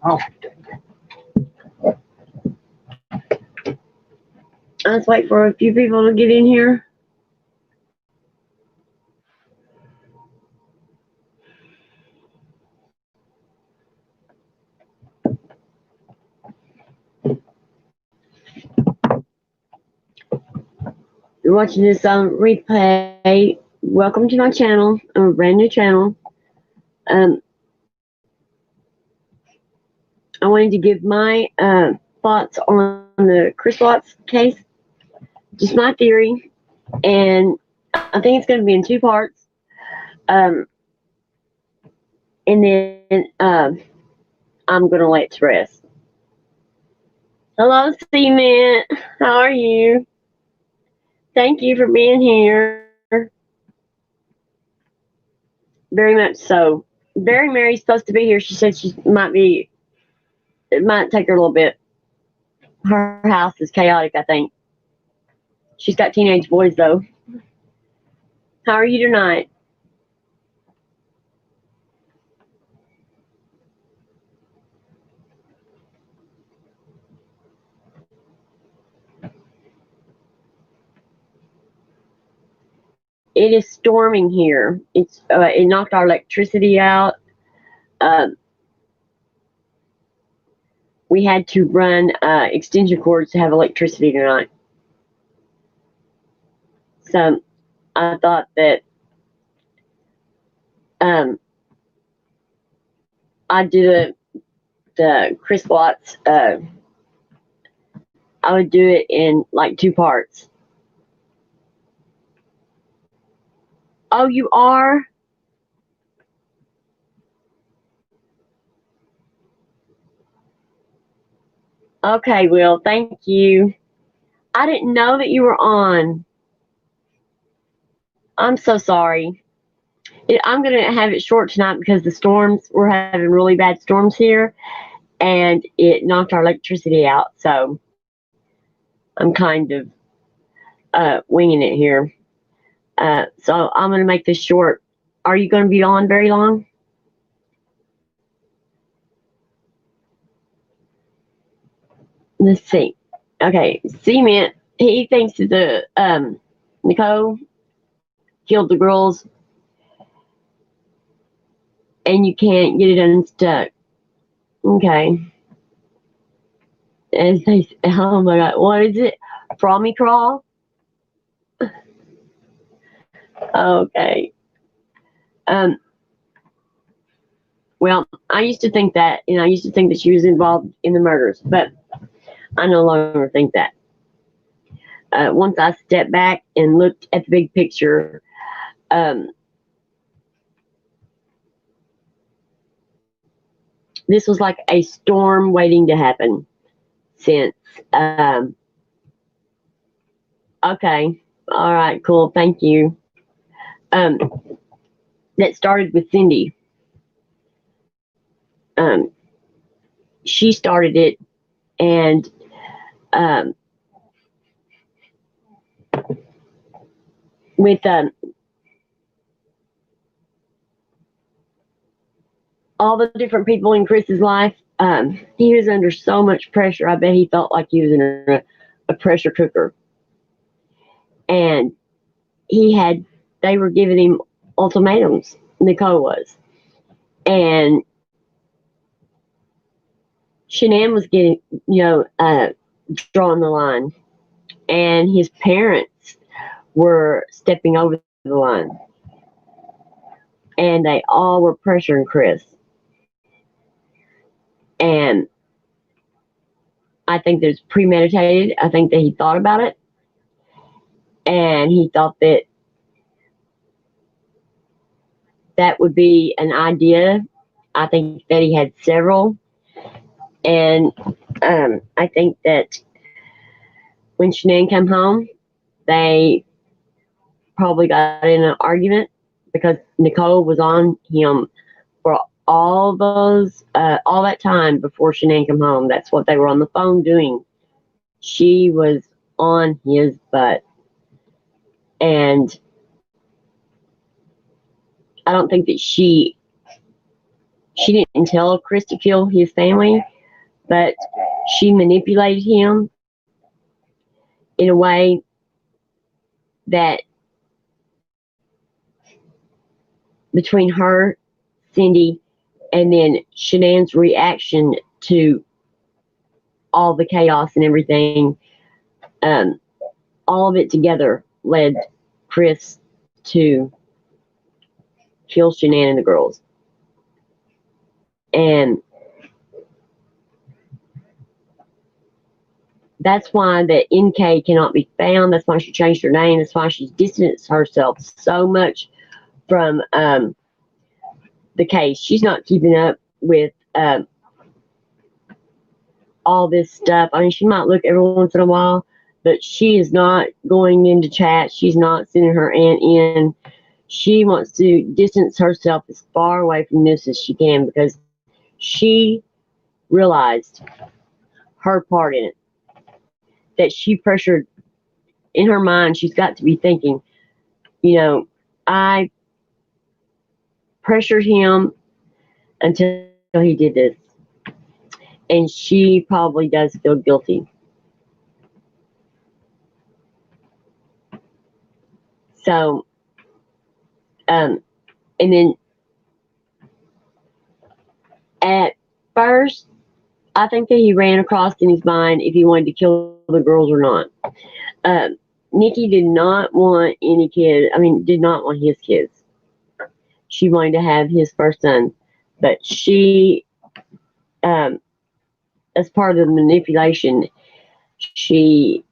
Oh, Let's wait for a few people to get in here. You're watching this replay. Welcome to my channel. I'm a brand new channel. I wanted to give my thoughts on the Chris Watts case, just my theory, and I think it's going to be in two parts. And then I'm going to let it rest. Hello, Cement. How are you? Thank you for being here. Very much so. Very Mary's supposed to be here. She said it might take her a little bit. Her house is chaotic, I think. She's got teenage boys, though. How are you tonight? It is storming here. It knocked our electricity out. We had to run extension cords to have electricity tonight. So I thought that I'd do the Chris Watts. I would do it in like two parts. Oh, you are? Okay, Will, thank you. I didn't know that you were on. I'm so sorry. I'm going to have it short tonight because the storms, we're having really bad storms here, and it knocked our electricity out. So I'm kind of winging it here. So I'm going to make this short. Are you going to be on very long? Let's see. Okay, Cement, he thinks that the Nicole killed the girls and you can't get it unstuck. Okay. And they, oh my god, what is it? Frommy crawl? Okay. Well, I used to think that, I used to think that she was involved in the murders, but I no longer think that. Once I stepped back and looked at the big picture, this was like a storm waiting to happen since. Okay. All right, cool. Thank you. That started with Cindy. She started it, and with all the different people in Chris's life, he was under so much pressure. I bet he felt like he was in a pressure cooker. And they were giving him ultimatums, Nicole was. And Shanann was getting, drawing the line. And his parents were stepping over the line. And they all were pressuring Chris. And I think that it's premeditated. I think that he thought about it. And he thought that that would be an idea. I think that he had several. And I think that when Shanann came home, they probably got in an argument because Nicole was on him for all that time before Shanann came home. That's what they were on the phone doing. She was on his butt. And I don't think that she She didn't tell Chris to kill his family, but she manipulated him in a way that between her, Cindy, and then Shanann's reaction to all the chaos and everything, um, all of it together led Chris to kill Shanann and the girls. And that's why the NK cannot be found. That's why she changed her name. That's why she's distanced herself so much from the case. She's not keeping up with all this stuff. I mean, she might look every once in a while, but she is not going into chat. She's not sending her aunt in. She wants to distance herself as far away from this as she can because she realized her part in it. That she pressured in her mind, she's got to be thinking, you know, I pressured him until he did this. And she probably does feel guilty. So, and then at first, I think that he ran across in his mind if he wanted to kill the girls or not. Nikki did not want any kid. I mean, did not want his kids. She wanted to have his first son, but she, as part of the manipulation, she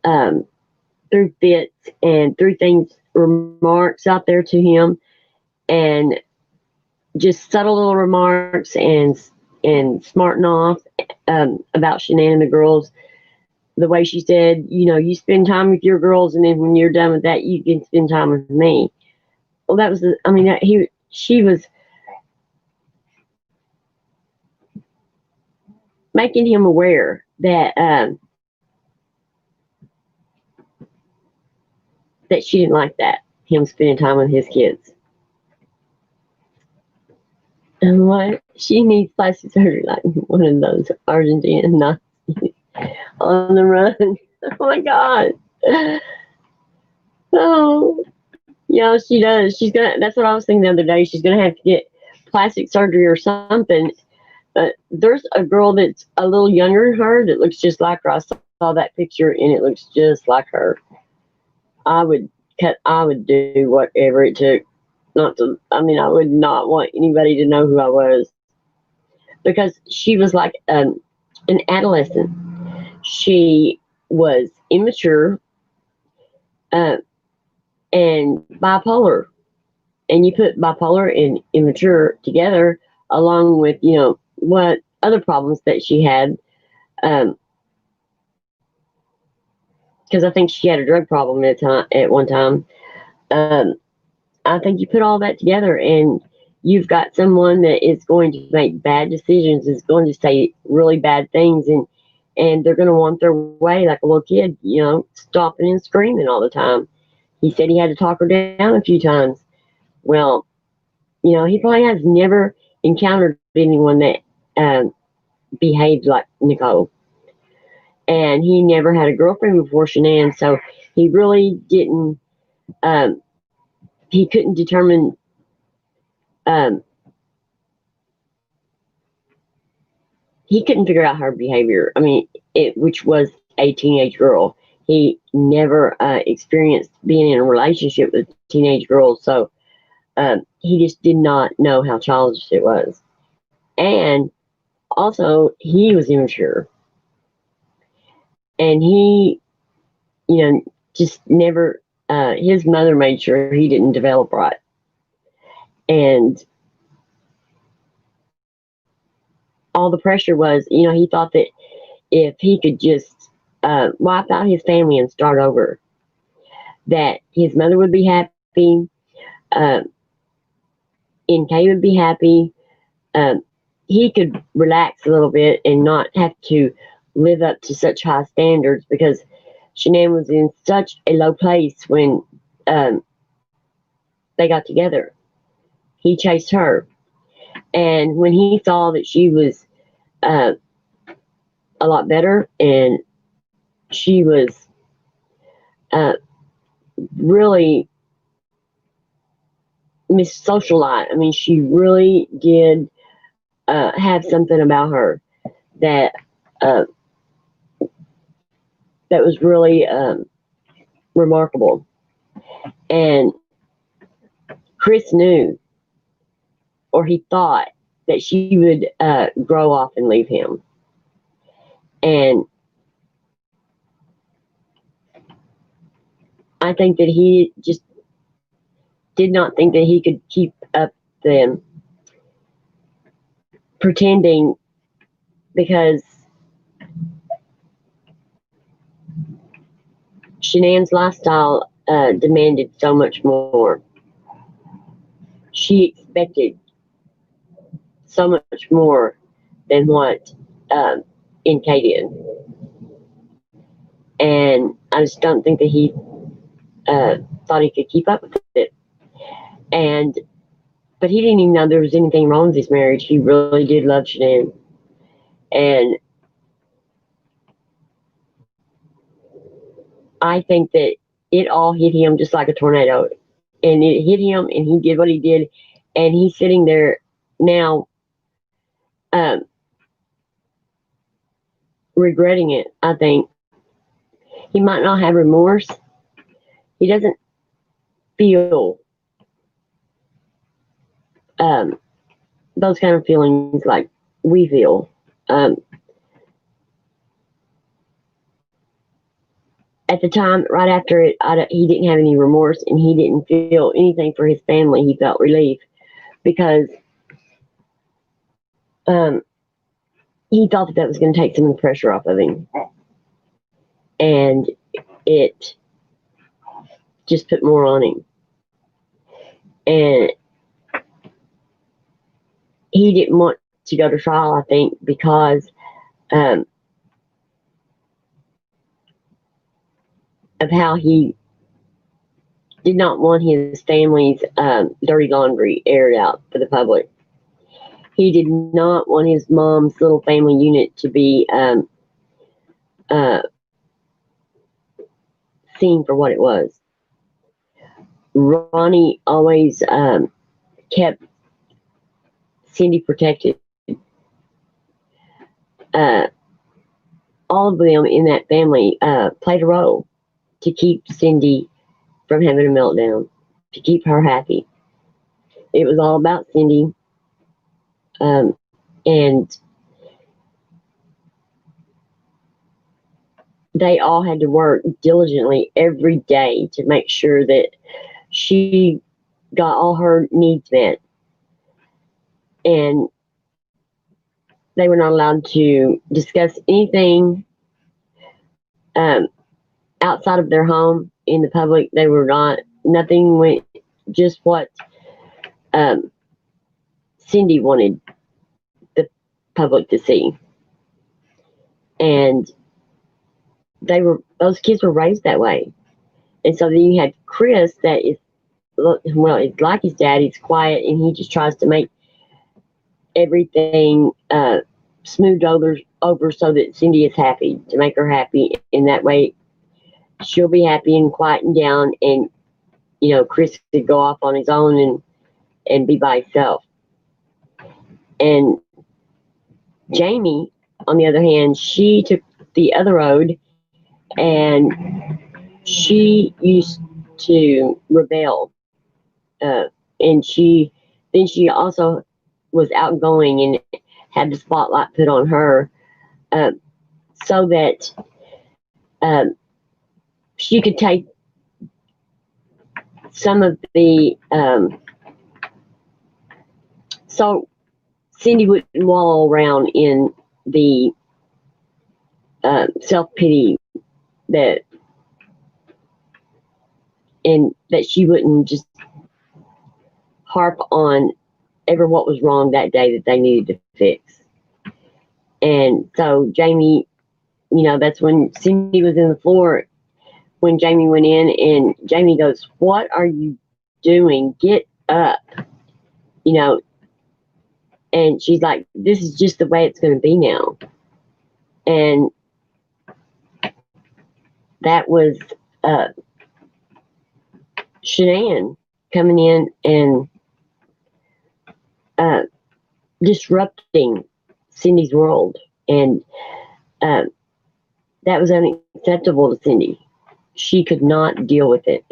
threw fits and threw remarks out there to him, and just subtle little remarks and smarting off about Shanann and the girls. The way she said, you know, you spend time with your girls, and then when you're done with that, you can spend time with me. Well, that was, she was making him aware that that she didn't like that, him spending time with his kids. And what? She needs plastic surgery, like one of those Argentine Nazis on the run. Oh my God. Oh, yeah, she does. That's what I was thinking the other day. She's gonna have to get plastic surgery or something. But there's a girl that's a little younger than her that looks just like her. I saw that picture and it looks just like her. I would do whatever it took not to. I mean, I would not want anybody to know who I was because she was like an adolescent. She was immature and bipolar, and you put bipolar and immature together, along with what other problems that she had. Because I think she had a drug problem at one time. I think you put all that together and you've got someone that is going to make bad decisions, is going to say really bad things, and they're going to want their way like a little kid, stomping and screaming all the time. He said he had to talk her down a few times. Well, he probably has never encountered anyone that behaved like Nicole. And he never had a girlfriend before Shanann, so he really didn't, he couldn't determine, he couldn't figure out her behavior. I mean, which was a teenage girl. He never experienced being in a relationship with teenage girls, so he just did not know how childish it was. And also, he was immature. And he, just never, his mother made sure he didn't develop right. And all the pressure was, he thought that if he could just wipe out his family and start over, that his mother would be happy, NK would be happy, he could relax a little bit and not have to live up to such high standards, because Shanann was in such a low place when they got together. He chased her. And when he saw that she was uh, a lot better and she was uh, really Miss Socialite, I mean, she really did have something about her that uh, that was really remarkable. And Chris knew, or he thought, that she would grow off and leave him. And I think that he just did not think that he could keep up the pretending, because Shanann's lifestyle demanded so much more. She expected so much more than what NK did. And I just don't think that he thought he could keep up with it. And but he didn't even know there was anything wrong with his marriage. He really did love Shanann. And I think that it all hit him just like a tornado. And it hit him, and he did what he did. And he's sitting there now um, regretting it, I think. He might not have remorse. He doesn't feel those kind of feelings like we feel. Um, at the time, right after it, he didn't have any remorse, and he didn't feel anything for his family. He felt relief because um, he thought that that was going to take some of the pressure off of him. And it just put more on him. And he didn't want to go to trial, I think, because of how he did not want his family's dirty laundry aired out for the public. He did not want his mom's little family unit to be seen for what it was. Ronnie always kept Cindy protected. All of them in that family played a role to keep Cindy from having a meltdown, to keep her happy. It was all about Cindy. And they all had to work diligently every day to make sure that she got all her needs met. And they were not allowed to discuss anything outside of their home in the public. They were not, nothing went, just what Cindy wanted the public to see. And those kids were raised that way. And so then you had Chris that is, well, it's like his dad. He's quiet, and he just tries to make everything smoothed over so that Cindy is happy, to make her happy. In that way, she'll be happy and quieten down, and Chris could go off on his own and be by himself. And Jamie, on the other hand, she took the other road, and she used to rebel. And she also was outgoing and had the spotlight put on her, so that she could take some of the so Cindy wouldn't wallow around in the self-pity that she wouldn't just harp on ever what was wrong that day that they needed to fix. And so Jamie, that's when Cindy was in the floor, when Jamie went in, and Jamie goes, "What are you doing? Get up." And she's like, this is just the way it's going to be now. And that was uh, Shanann coming in and uh, disrupting Cindy's world. And uh, that was unacceptable to Cindy. She could not deal with it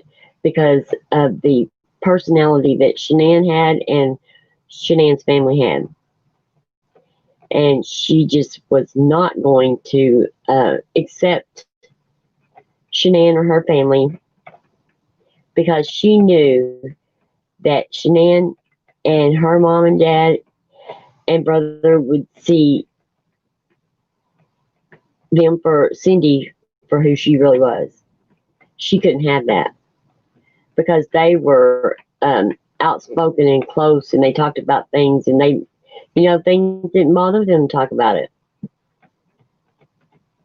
because of the personality that Shanann had and Shanann's family had. And she just was not going to accept Shanann or her family because she knew that Shanann and her mom and dad and brother would see them for Cindy for who she really was. She couldn't have that because they were outspoken and close, and they talked about things, and they, things didn't bother them to talk about it.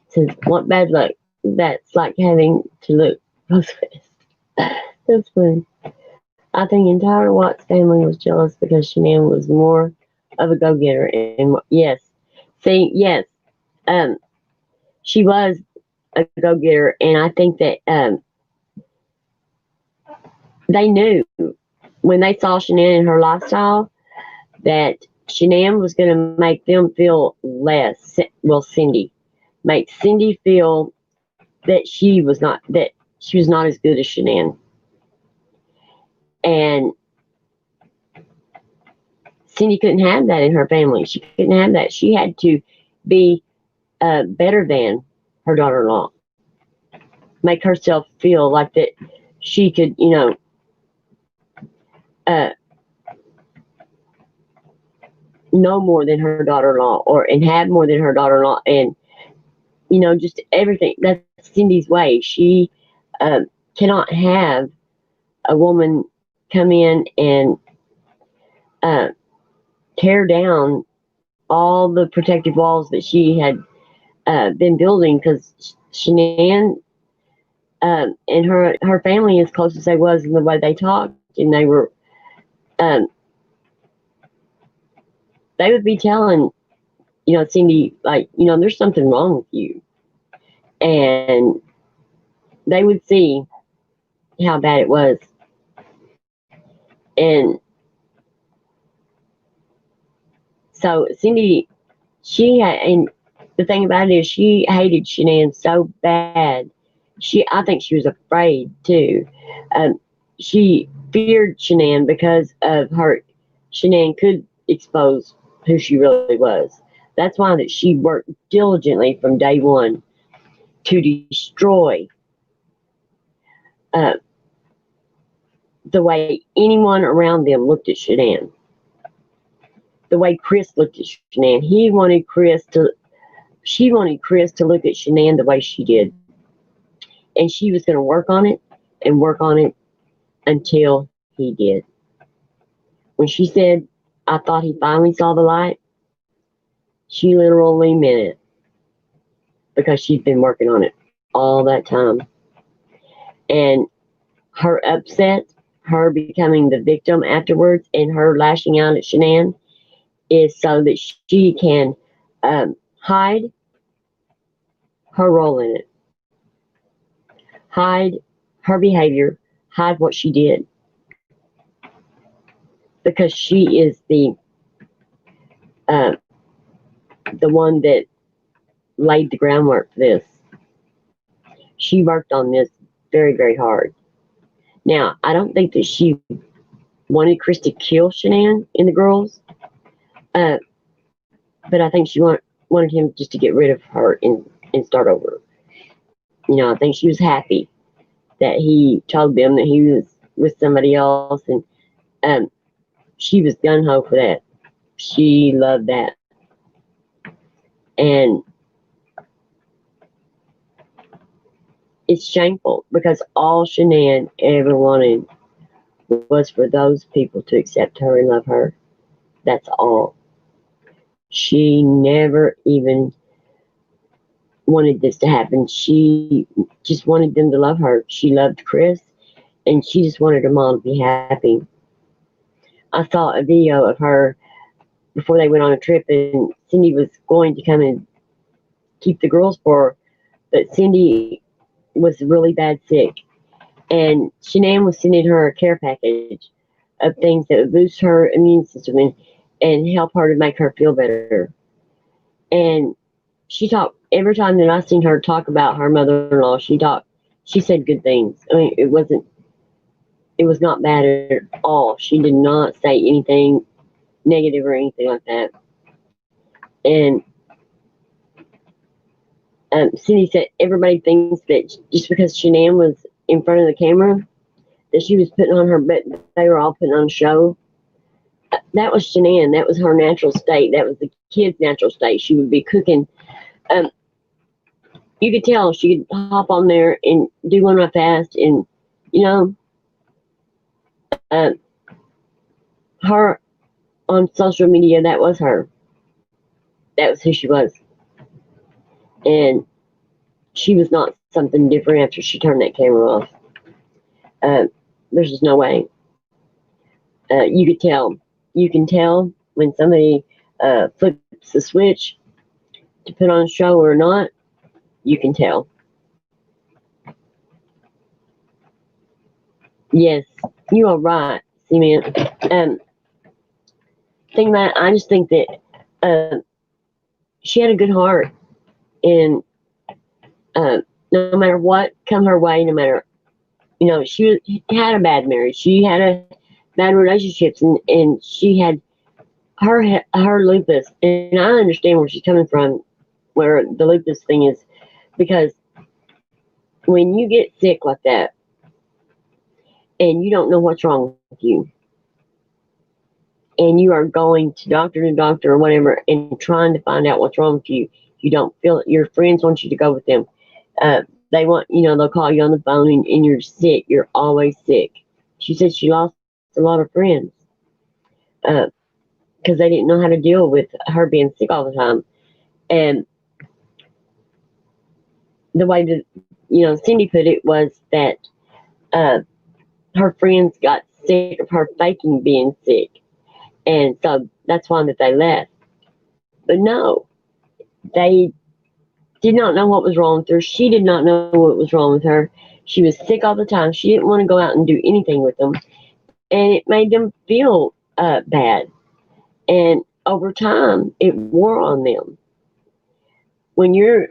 Since what bad luck? That's like having to look both ways. That's funny. I think the entire Watts family was jealous because Shanann was more of a go-getter. And yes, see, yes, she was a go-getter, and I think that they knew when they saw Shanann and her lifestyle that Shanann was going to make them feel less. Well, Cindy make Cindy feel that she was not as good as Shanann, and Cindy couldn't have that in her family. She couldn't have that. She had to be better than her daughter-in-law, make herself feel like that she could, uh, know more than her daughter-in-law, and have more than her daughter-in-law, and just everything. That's Cindy's way. She cannot have a woman come in and uh, tear down all the protective walls that she had been building, because Shanann and her family, as close as they was in the way they talked, and um, they would be telling Cindy, like, there's something wrong with you, and they would see how bad it was. And so Cindy, and the thing about it is, she hated Shanann so bad. I think she was afraid too. She feared Shanann because of her. Shanann could expose who she really was. That's why that she worked diligently from day one to destroy uh, the way anyone around them looked at Shanann. The way Chris looked at Shanann. She wanted Chris to look at Shanann the way she did. And she was going to work on it and work on it until he did. When she said, I thought he finally saw the light, she literally meant it, because she'd been working on it all that time. And her upset, her becoming the victim afterwards, and her lashing out at Shanann is so that she can hide her role in it, hide her behavior, hide what she did, because she is the one that laid the groundwork for this. She worked on this very, very hard. Now, I don't think that she wanted Chris to kill Shanann and the girls, but I think she wanted him just to get rid of her and start over. I think she was happy that he told them that he was with somebody else, and she was gung-ho for that. She loved that. And it's shameful, because all Shanann ever wanted was for those people to accept her and love her. That's all. She never even wanted this to happen. She just wanted them to love her. She loved Chris, and she just wanted her mom to be happy. I saw a video of her before they went on a trip, and Cindy was going to come and keep the girls for her, but Cindy was really bad sick, and Shanann was sending her a care package of things that would boost her immune system and help her to make her feel better. And she talked every time that I seen her talk about her mother-in-law. She said good things. I mean, it was not bad at all. She did not say anything negative or anything like that. And Cindy said everybody thinks that just because Shanann was in front of the camera, that she was putting on her, but they were all putting on a show. That was Shanann. That was her natural state. That was the kid's natural state. She would be cooking. You could tell she could hop on there and do one real fast, and you know, her on social media, that was her. That was who she was, and she was not something different after she turned that camera off. There's just no way. You could tell. You can tell when somebody flips the switch to put on a show or not. You can tell. Yes, you are right, Cement. Think about it, I just think that she had a good heart, and no matter what come her way, no matter, she had a bad marriage, she had a bad relationships, and she had her lupus, and I understand where she's coming from, where the lupus thing is, because when you get sick like that, and you don't know what's wrong with you, and you are going to doctor or whatever, and trying to find out what's wrong with you, you don't feel it. Your friends want you to go with them. They want, they'll call you on the phone, and you're sick. You're always sick. She said she lost a lot of friends because they didn't know how to deal with her being sick all the time. And the way that, Cindy put it was that her friends got sick of her faking being sick. And so that's why that they left. But no, they did not know what was wrong with her. She did not know what was wrong with her. She was sick all the time. She didn't want to go out and do anything with them. And it made them feel bad. And over time, it wore on them. When you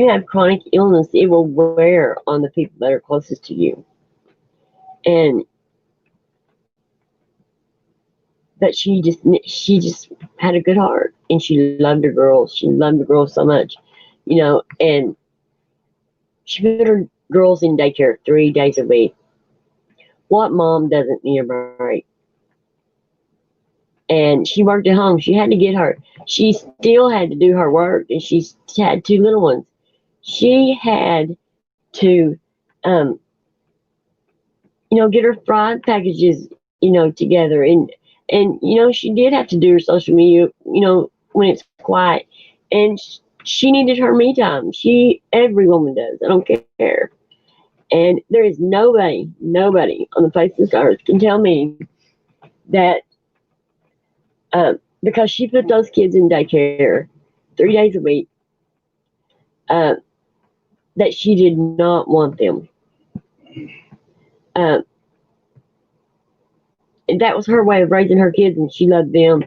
have chronic illness, it will wear on the people that are closest to you. But she just had a good heart, and she loved her girls. She loved the girls so much, and she put her girls in daycare 3 days a week. What mom doesn't need a break? And she worked at home. She had to get her. She still had to do her work, and she had 2 little ones. She had to, get her fried packages, together, and she did have to do her social media, when it's quiet, and she needed her me time. Every woman does. I don't care. And there is nobody on the face of this earth can tell me that because she put those kids in daycare 3 days a week, that she did not want them. And that was her way of raising her kids, and she loved them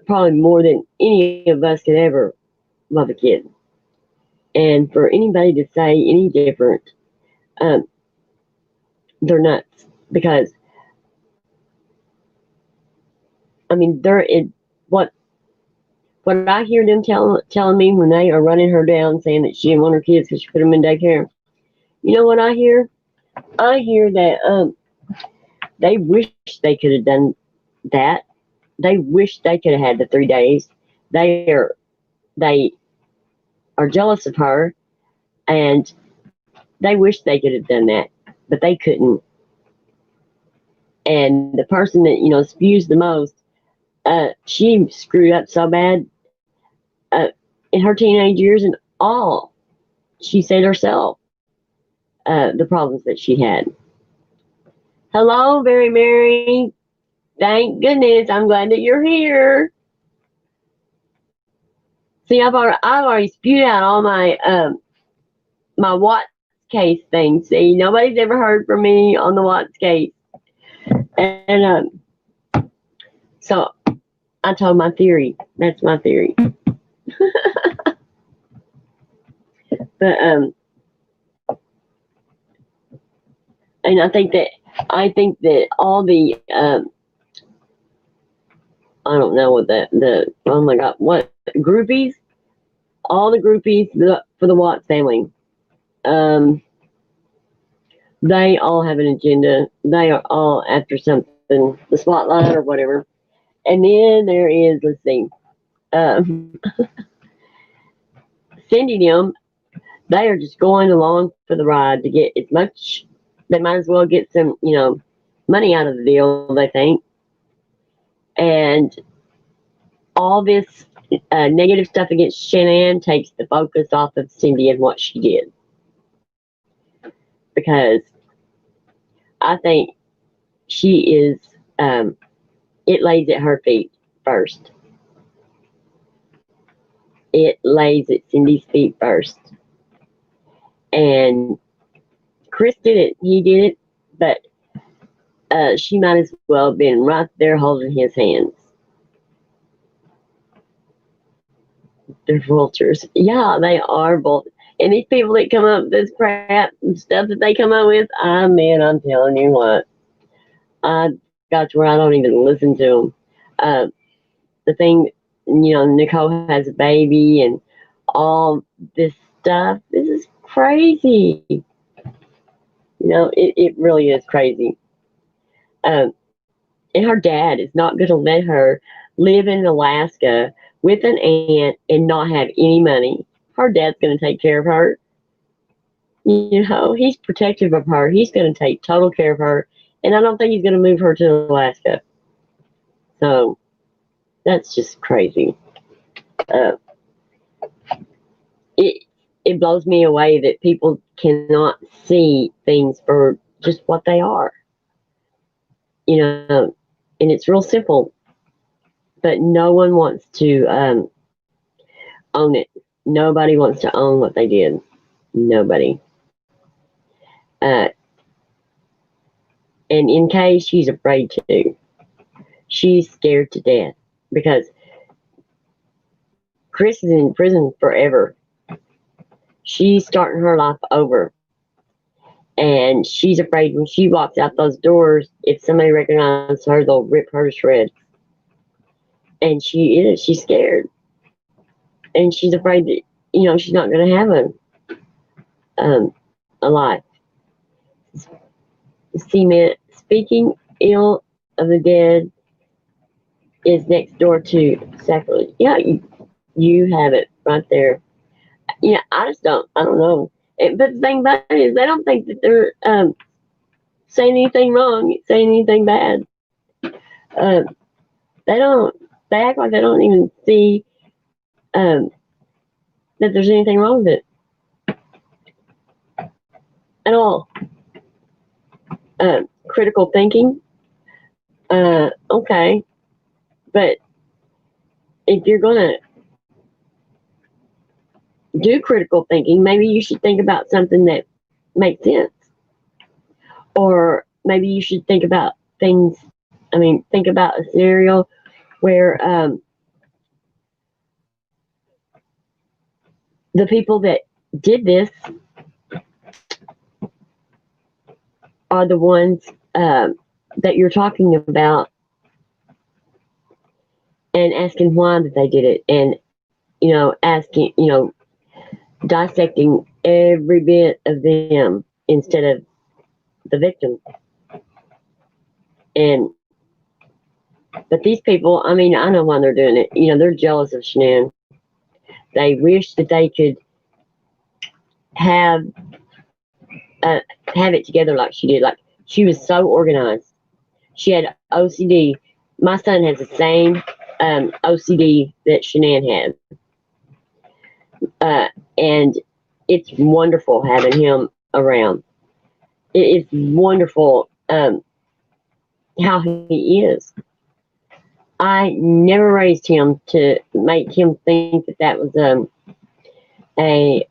probably more than any of us could ever love a kid. And for anybody to say any different, they're nuts. Because I mean, what I hear them telling me when they are running her down, saying that she didn't want her kids because she put them in daycare. You know what I hear? I hear that they wish they could have done that. They wish they could have had the 3 days. They are jealous of her, and they wish they could have done that, but they couldn't. And the person that spews the most, she screwed up so bad in her teenage years, and all she said herself, the problems that she had. Hello, Very Mary. Thank goodness. I'm glad that you're here. See, I've already spewed out all my Watts case thing. See, nobody's ever heard from me on the Watts case, and so I told my theory. That's my theory. But and I think that all the I don't know what the oh my god, what groupies, all the groupies for the Watts family, um they all have an agenda. They are all after something, the spotlight or whatever. And then there is, let's see, um, Cindy and them. They are just going along for the ride to get as much. They might as well get some, money out of the deal. They think, and all this negative stuff against Shanann takes the focus off of Cindy and what she did, because I think she is. It lays at her feet first. It lays at Cindy's feet first. And Chris did it. He did it, but she might as well have been right there holding his hands. They're vultures. Yeah, they are vultures. And these people that come up with this crap and stuff that they come up with, man, I'm telling you what, I got to where I don't even listen to them. The thing, Nicole has a baby and all this stuff. This is crazy. It really is crazy. And her dad is not going to let her live in Alaska with an aunt and not have any money. Her dad's going to take care of her. He's protective of her. He's going to take total care of her. And I don't think he's going to move her to Alaska. So that's just crazy. It blows me away that people cannot see things for just what they are. And it's real simple, but no one wants to own it. Nobody wants to own what they did. Nobody. And in case she's afraid to, she's scared to death because Chris is in prison forever. She's starting her life over. And she's afraid when she walks out those doors, if somebody recognizes her, they'll rip her to shreds. And she's scared. And she's afraid that, she's not going to have a life. Speaking ill of the dead is next door to sacrilege. Yeah, you have it right there. I don't know. But the thing about it is they don't think that they're saying anything wrong, saying anything bad. They don't. They act like they don't even see that there's anything wrong with it at all. Critical thinking. Okay, but if you're gonna do critical thinking, maybe you should think about something that makes sense. Or maybe you should think about things. Think about a scenario where the people that did this are the ones that you're talking about and asking why that they did it, and asking, dissecting every bit of them instead of the victim. But these people, I know why they're doing it. They're jealous of Shanann. They wish that they could have it together like she did. Like, she was so organized. She had OCD. My son has the same OCD that Shanann had. And it's wonderful having him around. It's wonderful how he is. I never raised him to make him think that that was a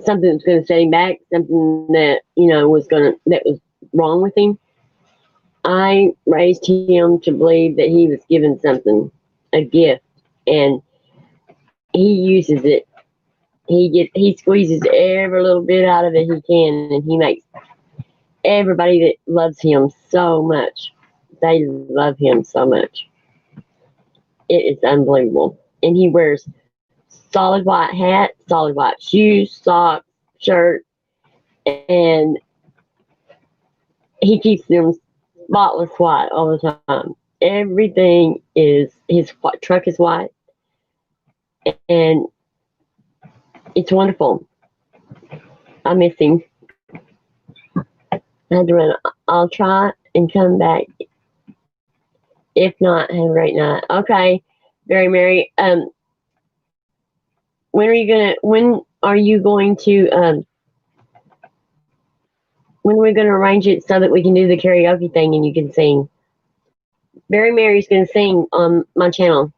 something that was going to set him back, something that that was wrong with him. I raised him to believe that he was given something, a gift, and he uses it. He squeezes every little bit out of it he can, and he makes everybody that loves him so much. They love him so much. It is unbelievable. And he wears solid white hat, solid white shoes, socks, shirt, and he keeps them spotless white all the time. Everything is his truck is white, and it's wonderful. I miss him. I had to run. I'll try and come back. If not, have a great night. Okay, very Mary. When are you going to? When are we going to arrange it so that we can do the karaoke thing and you can sing? Very Mary's going to sing on my channel.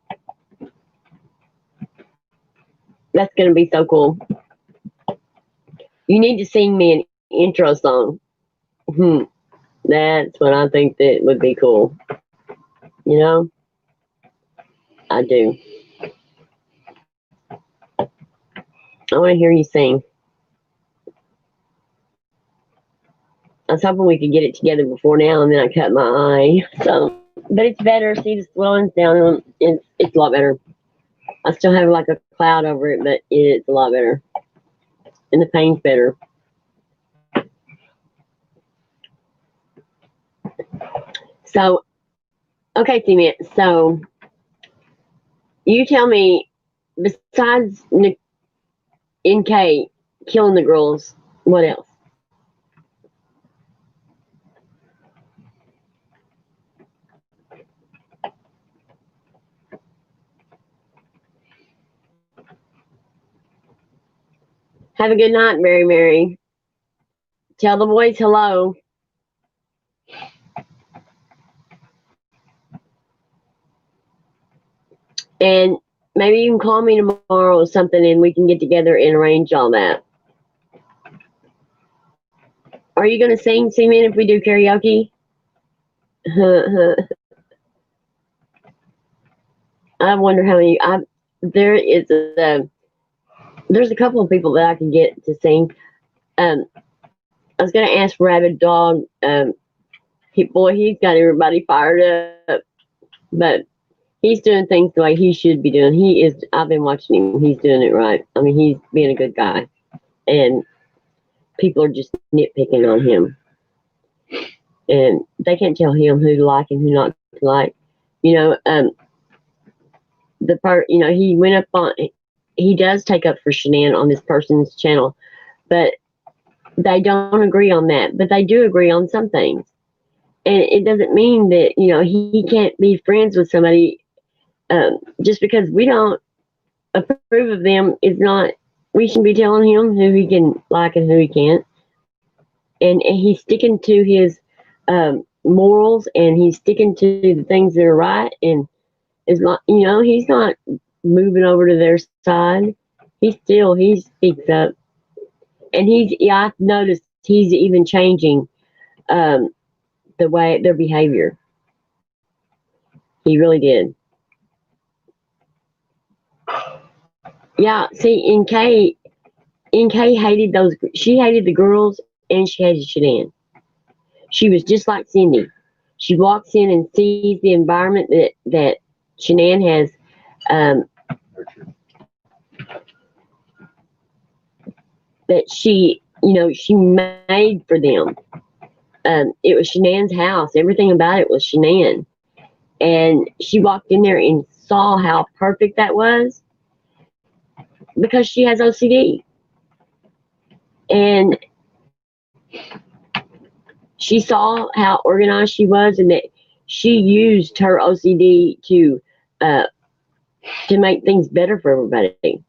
That's going to be so cool. You need to sing me an intro song. That's what I think that would be cool. You know? I do. I want to hear you sing. I was hoping we could get it together before now, and then I cut my eye. So, but it's better. See, the swelling's down. It's a lot better. I still have like a cloud over it, but it's a lot better, and the pain's better. So, okay, Cement. So, you tell me, besides NK killing the girls, what else? Have a good night, Mary Mary. Tell the boys hello. And maybe you can call me tomorrow or something and we can get together and arrange all that. Are you going to sing, Seaman, if we do karaoke? I wonder how many. There's a couple of people that I can get to sing. I was going to ask Rabbit Dog. He's got everybody fired up, but he's doing things the way he should be doing. He is. I've been watching him. He's doing it right. I mean, he's being a good guy, and people are just nitpicking on him, and they can't tell him who to like and who not to like. You know, he went up on. He does take up for Shanann on this person's channel, but they don't agree on that. But they do agree on some things, and it doesn't mean that he can't be friends with somebody. Just because we don't approve of them is not, we should be telling him who he can like and who he can't. And he's sticking to his morals, and he's sticking to the things that are right. And is not, he's not moving over to their side. He speaks up, and I've noticed he's even changing the way their behavior. He really did. Yeah, see, NK hated those. She hated the girls, and she hated Shanann. She was just like Cindy. She walks in and sees the environment that Shanann has that she made for them. It was Shanann's house. Everything about it was Shanann, and she walked in there and saw how perfect that was because she has OCD, and she saw how organized she was, and that she used her OCD to make things better for everybody.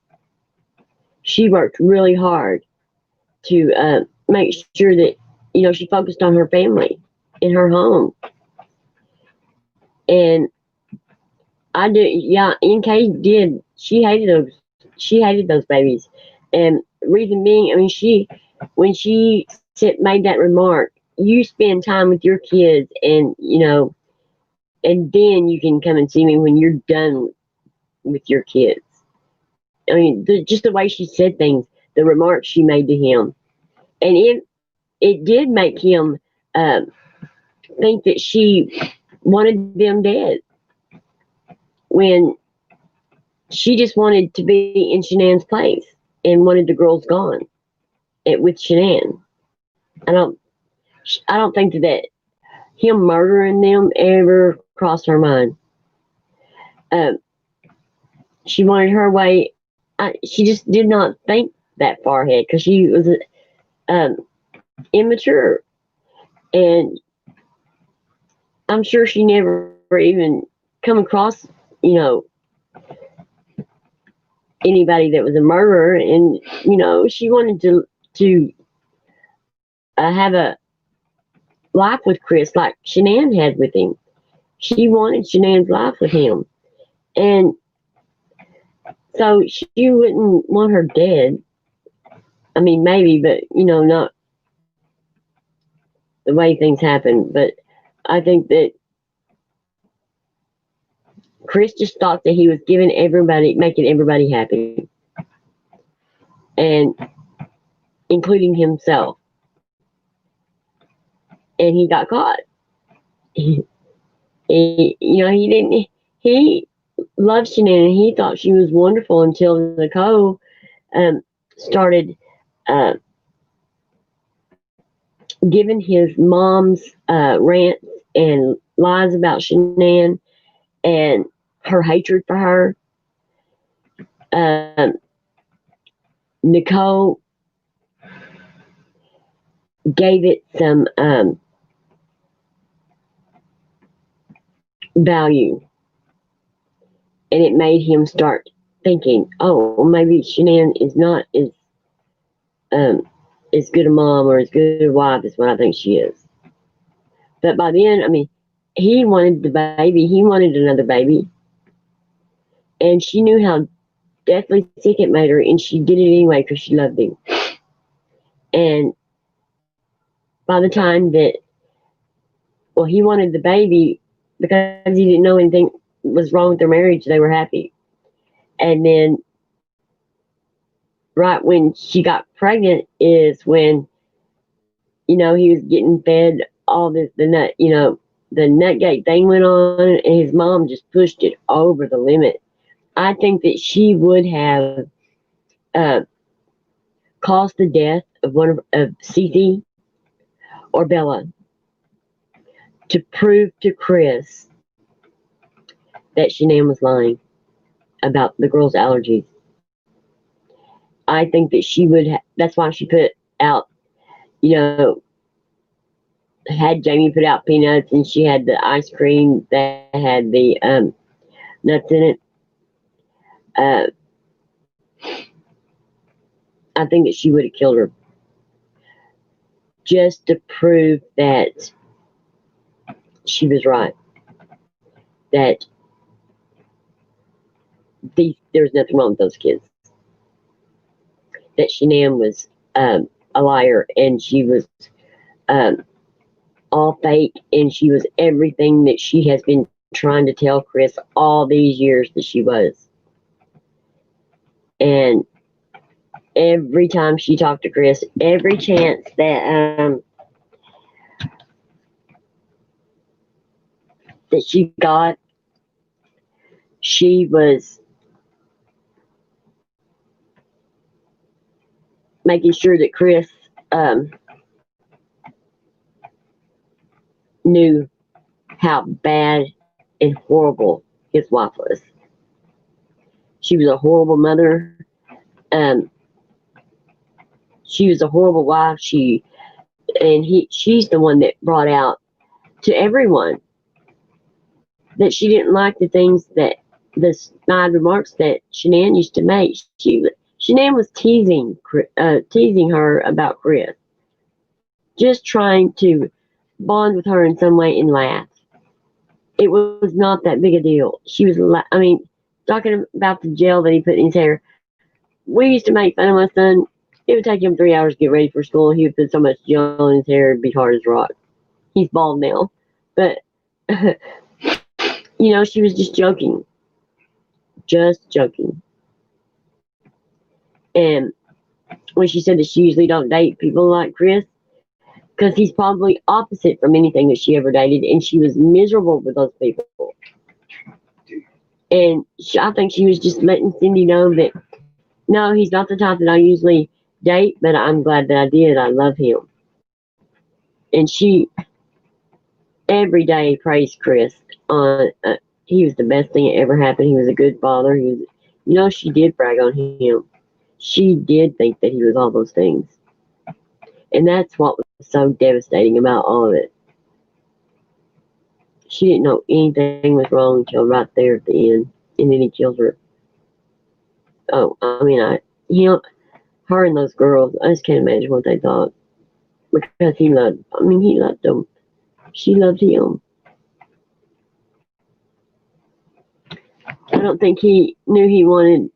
She worked really hard to make sure that she focused on her family in her home, and I do. Yeah, NK did. She hated those. She hated those babies, and reason being, I mean, when she made that remark, you spend time with your kids, and and then you can come and see me when you're done with your kids. I mean, just the way she said things, the remarks she made to him, and it did make him um, think that she wanted them dead when she just wanted to be in Shanann's place and wanted the girls gone with Shanann. I don't I don't think that him murdering them ever crossed her mind. Um, she wanted her way. She just did not think that far ahead because she was um, immature, and I'm sure she never even come across you know anybody that was a murderer, and she wanted to have a life with Chris like Shanann had with him. She wanted Shanann's life with him, and so she wouldn't want her dead. I mean, maybe, but not the way things happen. But I think that Chris just thought that he was making everybody happy, and including himself. And he got caught. He didn't. He loved Shanann, and he thought she was wonderful until Nicole started uh, giving his mom's rants and lies about Shanann and her hatred for her. Um, Nicole gave it some value, and it made him start thinking, "Oh, well, maybe Shanann is not um, as good a mom or as good a wife as what I think she is." But by then, I mean, he wanted the baby. He wanted another baby, and she knew how deathly sick it made her, and she did it anyway because she loved him. And by the time that, well, he wanted the baby because he didn't know anything was wrong with their marriage. They were happy. And then, right when she got pregnant, is when he was getting fed all this the Nutgate thing went on, and his mom just pushed it over the limit. I think that she would have uh, caused the death of one of Cece or Bella to prove to Chris that Shanann was lying about the girl's allergies. I think that she would. That's why she put out, you know, had Jamie put out peanuts, and she had the ice cream that had the nuts in it. Uh, I think that she would have killed her just to prove that she was right. That there was nothing wrong with those kids. That Shanann was a liar, and she was um, all fake, and she was everything that she has been trying to tell Chris all these years that she was. And every time she talked to Chris, every chance that she got, she was making sure that Chris knew how bad and horrible his wife was. She was a horrible mother. Um, she was a horrible wife. She's the one that brought out to everyone that she didn't like the things that the snide remarks that Shanann used to make. Shanann was teasing her about Chris, just trying to bond with her in some way and laugh. it was not that big a deal. She was, I mean, talking about the gel that he put in his hair. We used to make fun of my son. It would take him 3 hours to get ready for school. He would put so much gel in his hair, it'd be hard as rock. He's bald now. But, she was just joking. Just joking. And when she said that she usually don't date people like Chris, because he's probably opposite from anything that she ever dated, and she was miserable with those people. And I think she was just letting Cindy know that no, he's not the type that I usually date, but I'm glad that I did. I love him. And she every day praised Chris. On he was the best thing that ever happened. He was a good father. He was, she did brag on him. She did think that he was all those things, and that's what was so devastating about all of it. She didn't know anything was wrong until right there at the end, and then he killed her. Oh, I mean, her and those girls, I just can't imagine what they thought. Because he loved them. She loved him. I don't think he knew he wanted,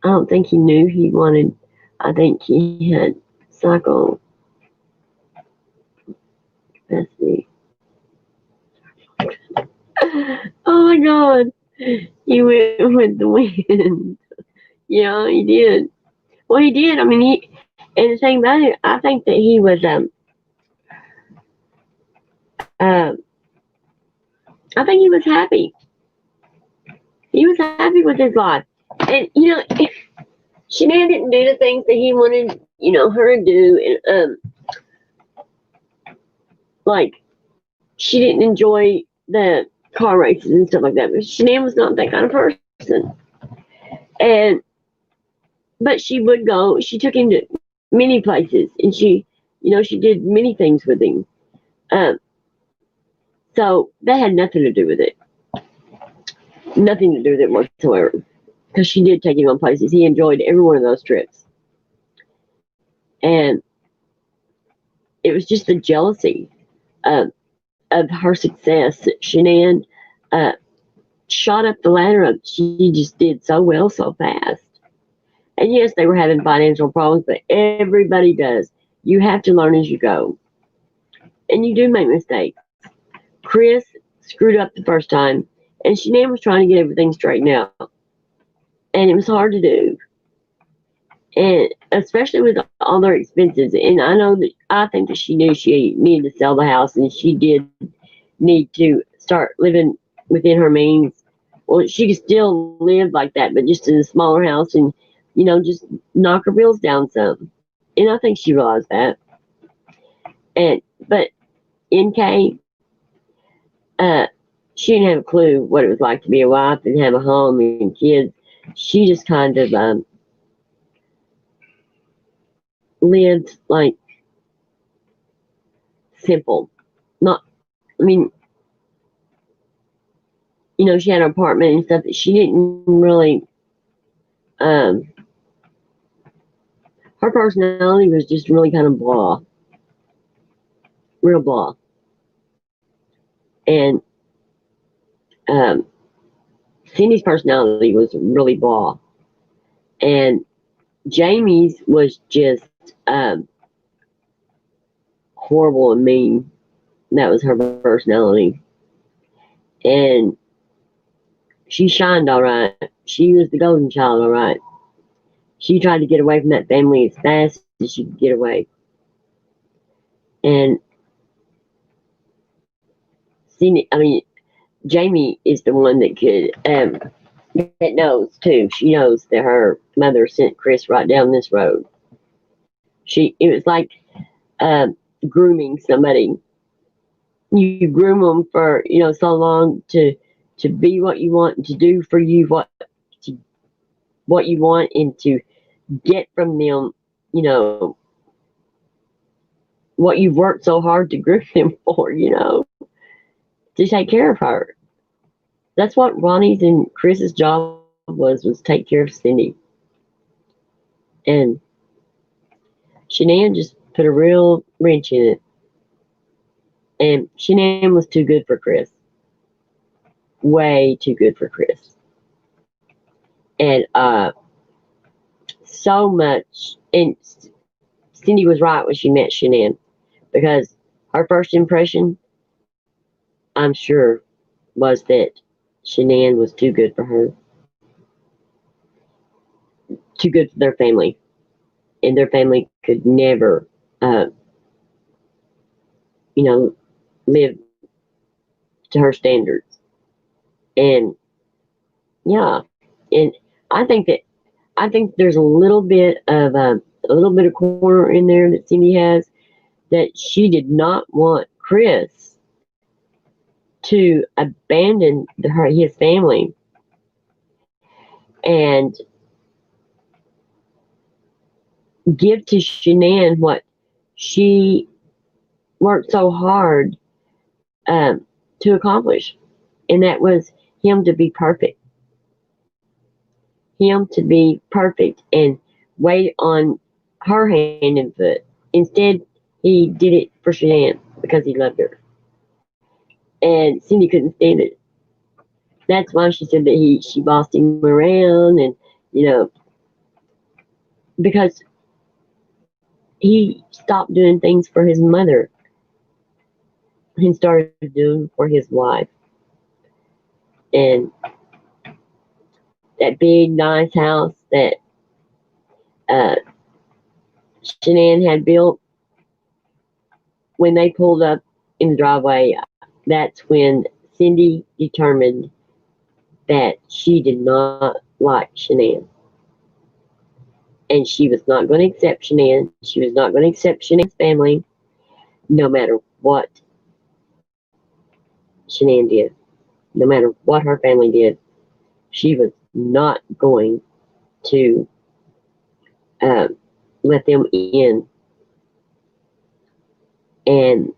I don't think he knew he wanted, I think he had psycho capacity. Oh my God. He went with the wind. Yeah, he did. Well, he did. I mean, and the thing about it, I think that he was, uh, I think he was happy. He was happy with his life. And, Shanann didn't do the things that he wanted, her to do. And, like, she didn't enjoy the car races and stuff like that. But Shanann was not that kind of person. And, but she would go, she took him to many places and she did many things with him. So that had nothing to do with it. Nothing to do with it whatsoever. Because she did take him on places. He enjoyed every one of those trips. And it was just the jealousy of her success. Shanann shot up the ladder. She just did so well so fast. And yes, they were having financial problems, but everybody does. You have to learn as you go. And you do make mistakes. Chris screwed up the first time, and Shanann was trying to get everything straightened out. And it was hard to do. And especially with all their expenses. And I think that she knew she needed to sell the house, and she did need to start living within her means. Well, she could still live like that, but just in a smaller house and, just knock her bills down some. And I think she realized that. But NK, she didn't have a clue what it was like to be a wife and have a home and kids. She just kind of lived like simple. She had an apartment and stuff, but she didn't really, her personality was just really kind of blah. Real blah. And Cindy's personality was really blah. And Jamie's was just horrible and mean. That was her personality. And she shined all right. She was the golden child, all right. She tried to get away from that family as fast as she could get away. And Jamie is the one that could, that knows too. She knows that her mother sent Chris right down this road. It was like grooming somebody. You groom them for so long to be what you want and to do for you what you want and to get from them what you've worked so hard to groom them for to take care of her. That's what Ronnie's and Chris's job was take care of Cindy. And Shanann just put a real wrench in it. And Shanann was too good for Chris. Way too good for Chris. And so much. And Cindy was right when she met Shanann, because her first impression, I'm sure, was that Shanann was too good for her, too good for their family, and their family could never, uh, you know, live to her standards. And yeah, and I think that I think there's a little bit of corner in there that Cindy has, that she did not want Chris to abandon his family and give to Shanann what she worked so hard to accomplish, and that was him to be perfect, and wait on her hand and foot. Instead, he did it for Shanann because he loved her, and Cindy couldn't stand it. That's why she said that she bossed him around, and you know, because he stopped doing things for his mother and started doing for his wife. And that big nice house that uh, Shanann had built, when they pulled up in the driveway, that's when Cindy determined that she did not like Shanann. And she was not going to accept Shanann. She was not going to accept Shanann's family, no matter what Shanann did, no matter what her family did. She was not going to um, let them in. And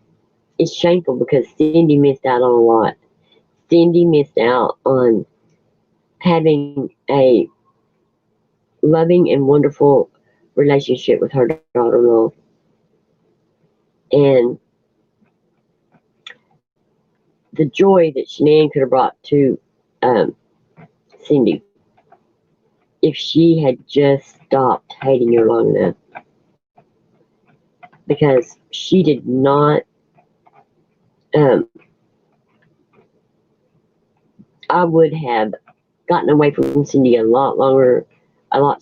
it's shameful because Cindy missed out on a lot. Cindy missed out on having a loving and wonderful relationship with her daughter-in-law. And the joy that Shanann could have brought to um, Cindy if she had just stopped hating her long enough. Because she did not, um, I would have gotten away from Cindy a lot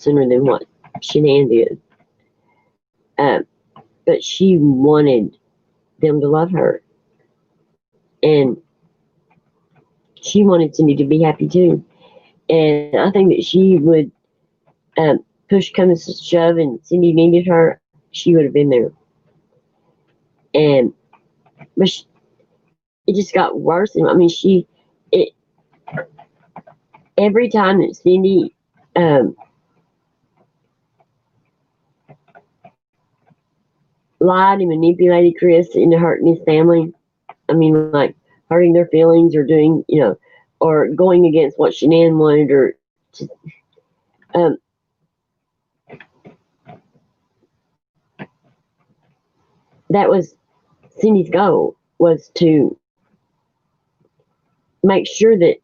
sooner than what Shanann did. Um, but she wanted them to love her. And she wanted Cindy to be happy too. And I think that she would, push comes to shove and Cindy needed her, she would have been there. And but it just got worse. And I mean, it every time that Cindy lied and manipulated Chris into hurting his family. I mean, like hurting their feelings or doing, or going against what Shanann wanted, or to, um, that was Cindy's goal, was to make sure that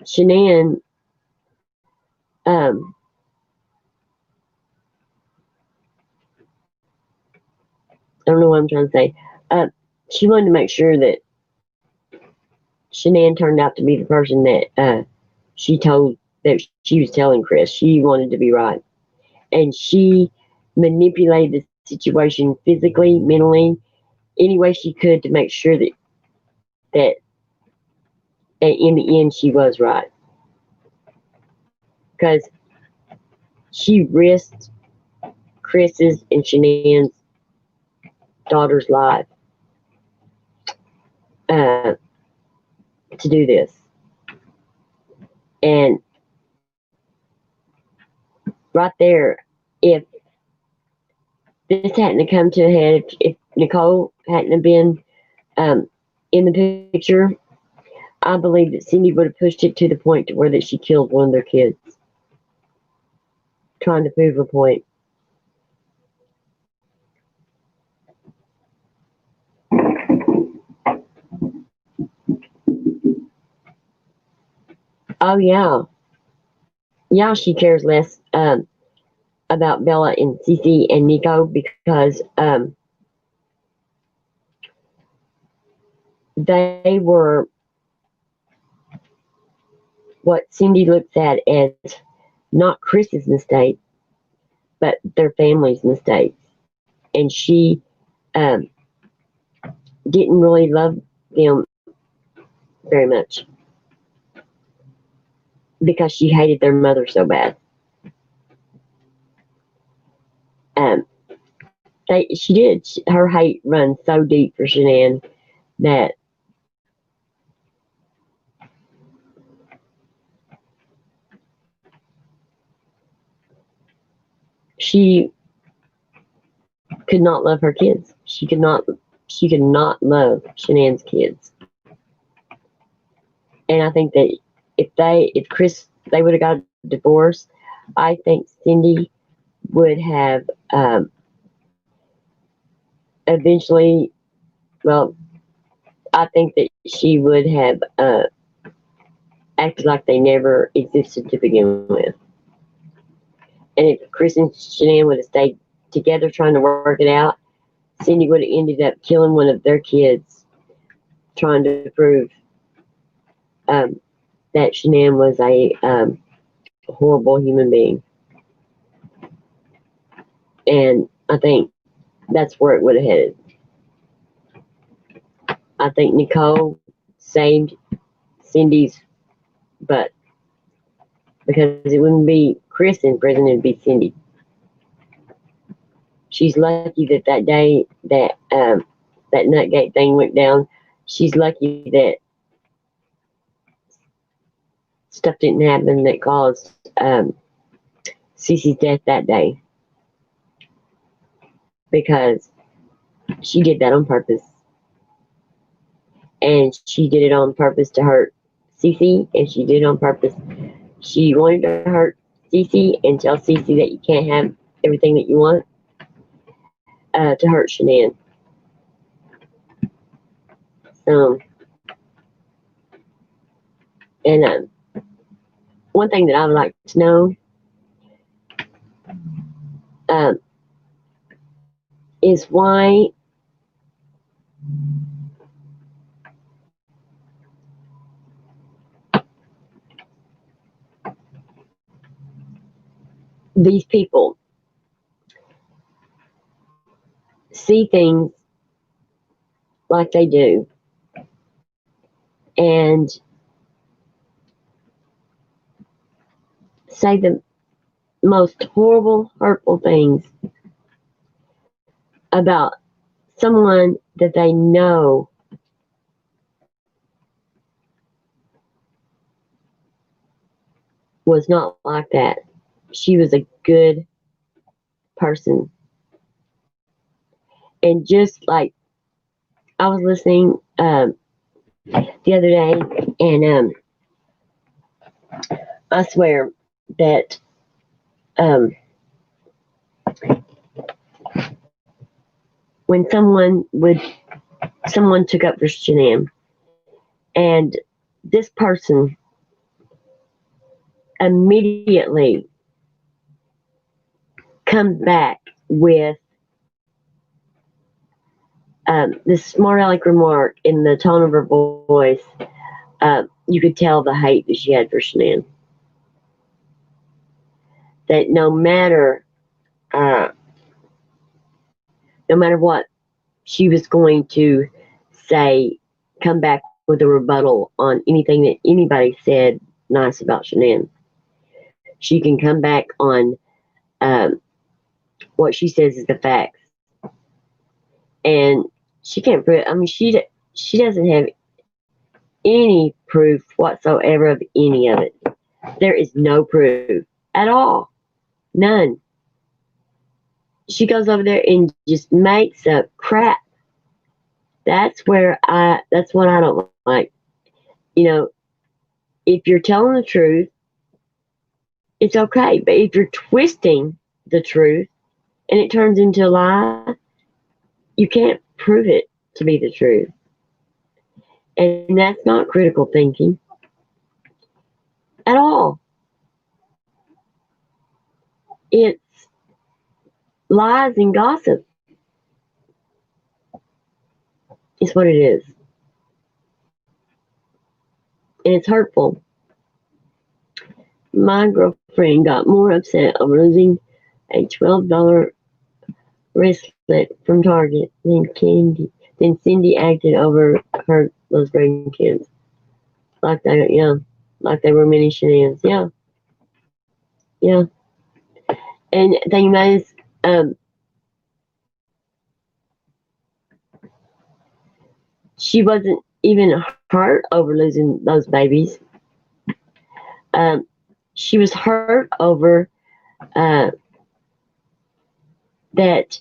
Shanann, um, I don't know what I'm trying to say. She wanted to make sure that Shanann turned out to be the person that that she was telling Chris. She wanted to be right, and she manipulated the situation physically, mentally, any way she could to make sure that in the end she was right, because she risked Chris's and Shanann's daughter's life uh, to do this. And right there, if this hadn't come to a head, if Nicole hadn't been um, in the picture, I believe that Cindy would have pushed it to the point to where that she killed one of their kids, trying to prove her point. Oh yeah, yeah. She cares less about Bella and Cece and Nico because they were what Cindy looks at as not Chris's mistake, but their family's mistakes. And she um, didn't really love them very much because she hated their mother so bad. Um, she did. Her hate runs so deep for Shanann that she could not love her kids. She could not. She could not love Shanann's kids. And I think that if Chris, they would have got a divorce, I think Cindy would have eventually. Well, I think that she would have acted like they never existed to begin with. And if Chris and Shanann would have stayed together trying to work it out, Cindy would have ended up killing one of their kids trying to prove um, that Shanann was a horrible human being. And I think that's where it would have headed. I think Nicole saved Cindy's butt because it wouldn't be Chris in prison, it'd be Cindy. She's lucky that that day that that Nutgate thing went down, she's lucky that stuff didn't happen that caused Cece's death that day because she did that on purpose. And she did it on purpose to hurt Cece, and she did it on purpose. She wanted to hurt Cece and tell Cece that you can't have everything that you want to hurt Shanann. So, and one thing that I would like to know um, is why these people see things like they do and say the most horrible, hurtful things about someone that they know was not like that. She was a good person. And just like I was listening the other day, and I swear that um, when someone took up for Shanann, and this person immediately come back with this smart aleck remark in the tone of her voice, you could tell the hate that she had for Shanann. That uh, no matter what she was going to say, come back with a rebuttal on anything that anybody said nice about Shanann. She can come back on what she says is the facts, and she can't prove. I mean, she doesn't have any proof whatsoever of any of it. There is no proof at all, none. She goes over there and just makes up crap. That's what I don't like. You know, if you're telling the truth, it's okay. But if you're twisting the truth and it turns into a lie, you can't prove it to be the truth. And that's not critical thinking. It's lies and gossip. Is what it is. And it's hurtful. My girlfriend got more upset over losing a $12 wristlet from Target than Cindy acted over those grandkids. Like they were mini shenanigans. Yeah, yeah. And the thing is, she wasn't even hurt over losing those babies. She was hurt over that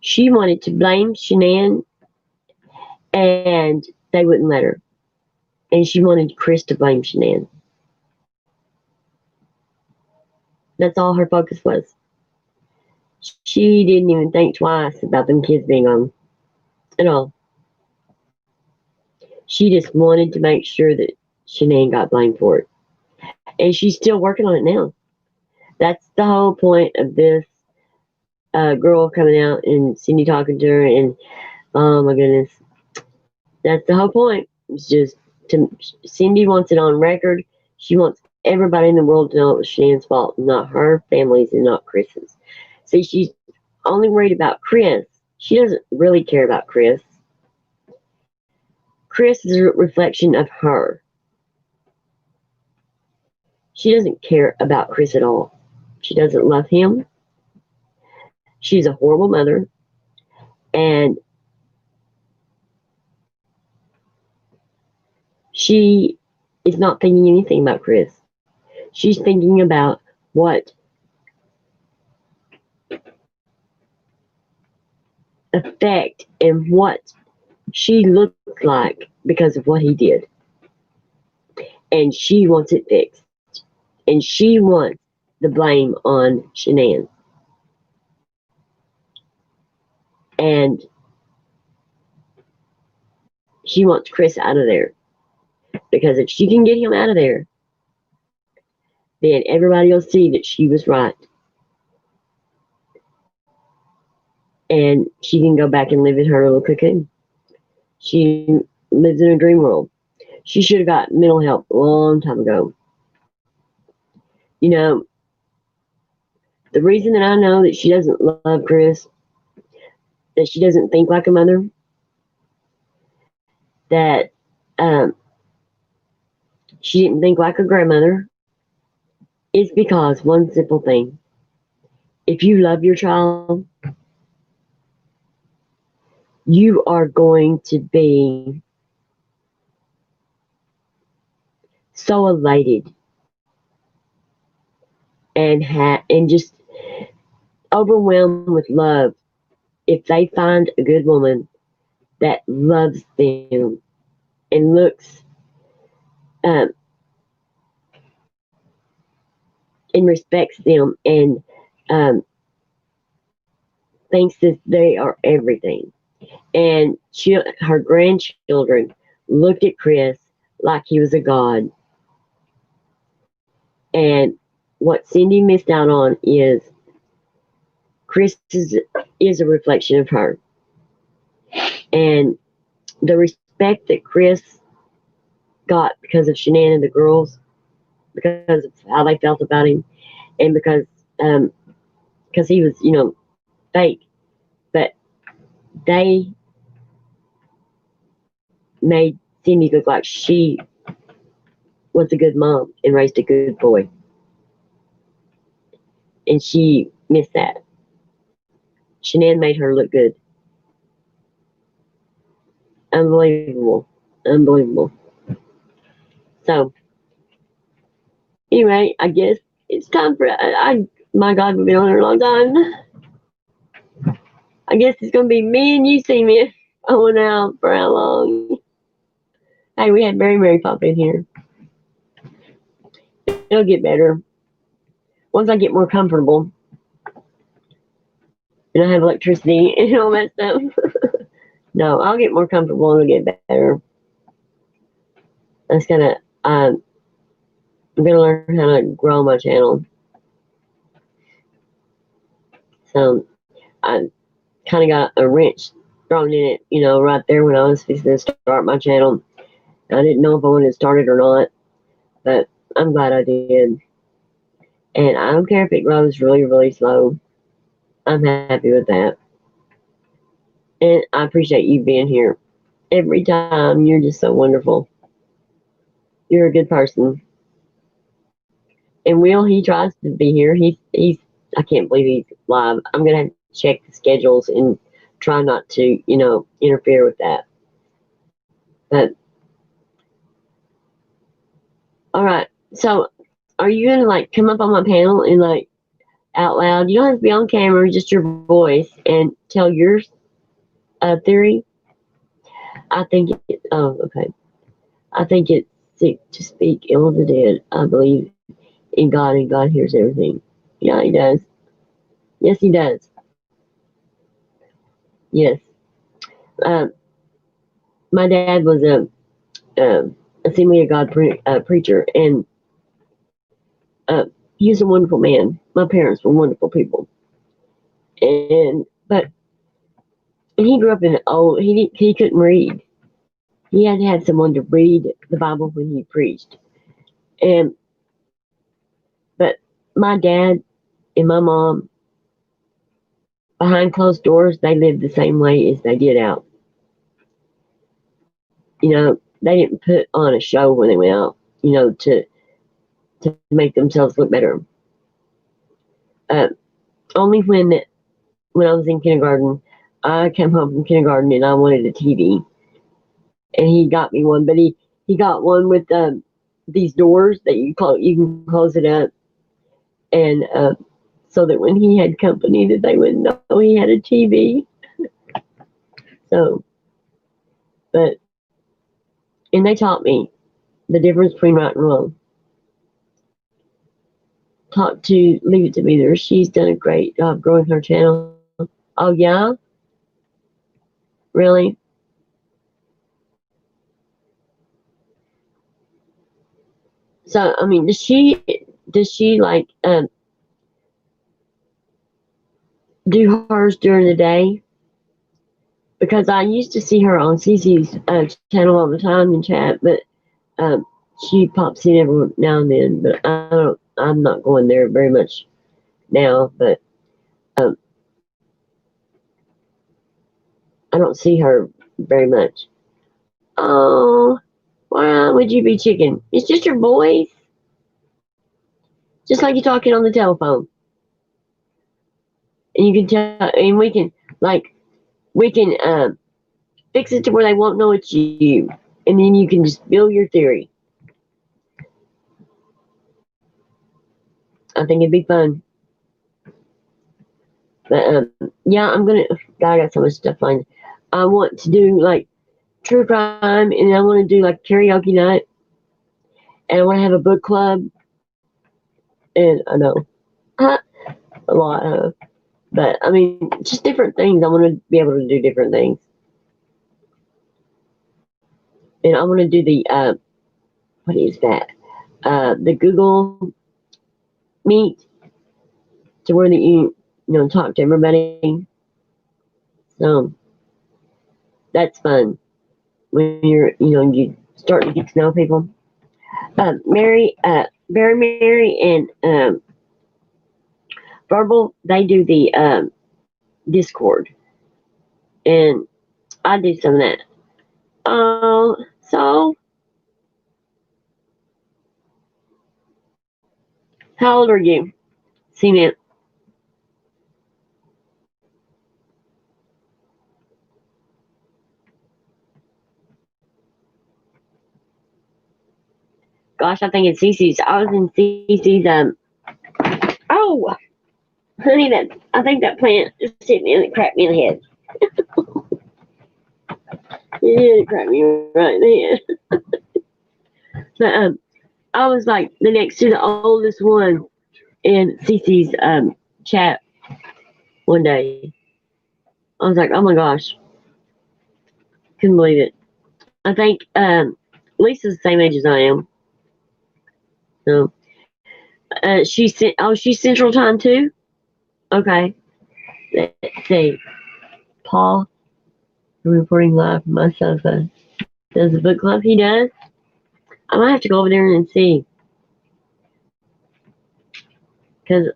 she wanted to blame Shanann and they wouldn't let her. And she wanted Chris to blame Shanann. That's all her focus was. She didn't even think twice about them kids being on at all. She just wanted to make sure that Shanann got blamed for it. And she's still working on it now. That's the whole point of this girl coming out and Cindy talking to her, and oh my goodness, that's the whole point. It's just Cindy wants it on record. She wants everybody in the world to know it was Shanann's fault, not her family's and not Chris's. See, she's only worried about Chris. She doesn't really care about Chris. Chris is a reflection of her. She doesn't care about Chris at all. She doesn't love him. She's a horrible mother. And she is not thinking anything about Chris. She's thinking about what effect and what she looked like because of what he did. And she wants it fixed. And she wants the blame on Shanann. And she wants Chris out of there. Because if she can get him out of there, then everybody will see that she was right. And she can go back and live in her little cocoon. She lives in a dream world. She should have got mental help a long time ago. You know, the reason that I know that she doesn't love Chris, that she doesn't think like a mother, that she didn't think like a grandmother, is because one simple thing. If you love your child, you are going to be so elated and just overwhelmed with love if they find a good woman that loves them and looks and respects them and thinks that they are everything. And her grandchildren looked at Chris like he was a god. And what Cindy missed out on is Chris is a reflection of her. And the respect that Chris got because of Shanann and the girls, because of how they felt about him, and because he was, fake. But they made Cindy look like she was a good mom and raised a good boy. And she missed that. Shanann made her look good. Unbelievable. Unbelievable. So, anyway, I guess it's time for, my God, we've been on here a long time. I guess it's going to be me and you see me going out for how long? Hey, we had Mary pop in here. It'll get better. Once I get more comfortable and I have electricity and all that stuff. No, I'll get more comfortable and it'll get better. I'm gonna learn how to grow my channel. So I kind of got a wrench thrown in it, right there when I was fixing to start my channel. I didn't know if I wanted to start it or not, but I'm glad I did. And I don't care if it grows really, really slow. I'm happy with that. And I appreciate you being here. Every time, you're just so wonderful. You're a good person. And Will, he tries to be here. He's I can't believe he's live. I'm gonna have to check the schedules and try not to, interfere with that. But all right. So are you gonna like come up on my panel and like out loud? You don't have to be on camera, just your voice, and tell your theory. I think okay. I think it's sick to speak ill of the dead. I believe in God, and God hears everything. Yeah, he does. Yes, he does. Yes. Um, my dad was a Assembly of God preacher, and uh, he was a wonderful man. My parents were wonderful people, but he grew up in old. He couldn't read. He had to have someone to read the Bible when he preached, and but my dad and my mom, behind closed doors, they lived the same way as they did out. They didn't put on a show when they went out, to make themselves look better. Only when I was in kindergarten, I came home from kindergarten and I wanted a TV, and he got me one. But he got one with these doors that you can close it up, and so that when he had company, that they wouldn't know he had a TV. So, but and they taught me the difference between right and wrong. Talk to Leave It to Beather. She's done a great job growing her channel. Oh yeah, really? So I mean, does she like do hers during the day? Because I used to see her on Cece's channel all the time in chat, but um, she pops in every now and then. But I'm not going there very much now. But um, I don't see her very much. Oh, why would you be chicken? It's just your voice, just like you're talking on the telephone, and you can tell, and we can fix it to where they won't know it's you, and then you can just build your theory. I think it'd be fun. But yeah, I got so much stuff on. I want to do like true crime, and I want to do like karaoke night, and I want to have a book club. And I know a lot, but I mean, just different things. I want to be able to do different things, and I want to do the what is that? The Google Meet, to where you talk to everybody. So that's fun when you start to get to know people. Mary and Verbal, they do the Discord, and I do some of that. So how old are you, Cement? Gosh, I think it's Cece's. I was in Cece's. Oh, honey, I think that plant just hit me and it cracked me in the head. It cracked me right in the head. But I was like the next to the oldest one in Cece's chat one day. I was like, oh my gosh, couldn't believe it. I think Lisa's the same age as I am. So she's Central Time too. Okay. Let's see. Paul, reporting live from my sofa. Does the book club? He does. I might have to go over there and see. Because,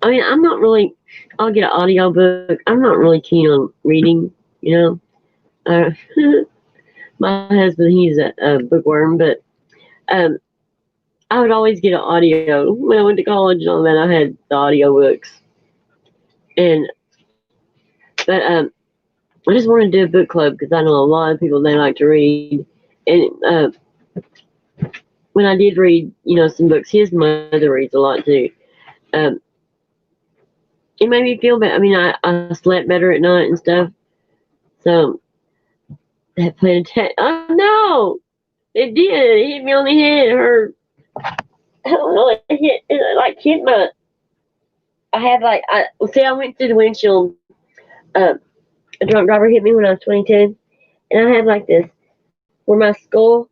I mean, I'm not really, I'll get an audio book. I'm not really keen on reading, you know. Uh, my husband, he's a bookworm, but um, I would always get an audio. When I went to college and all that, I had the audio books. And, but I just wanted to do a book club because I know a lot of people, they like to read. And when I did read, you know, some books, his mother reads a lot too. Um, it made me feel better. I mean, I slept better at night and stuff. So that played oh no, it did. It hit me on the head. It hurt. I don't know. It like hit my. I had like I went through the windshield. A drunk driver hit me when I was 22, and I had like this where my skull.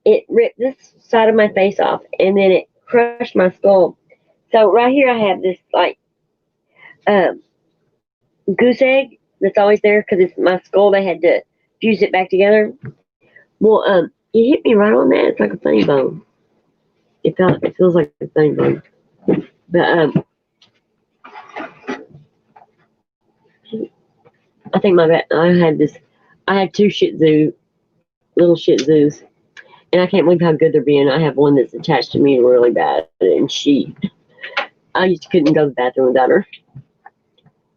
It ripped this side of my face off, and then it crushed my skull. So right here, I have this like um, goose egg that's always there because it's my skull. They had to fuse it back together. Well, it hit me right on that. It's like a funny bone. It feels like a funny bone. But I think I had two little Shih Tzus, and I can't believe how good they're being. I have one that's attached to me really bad, and I just couldn't go to the bathroom without her.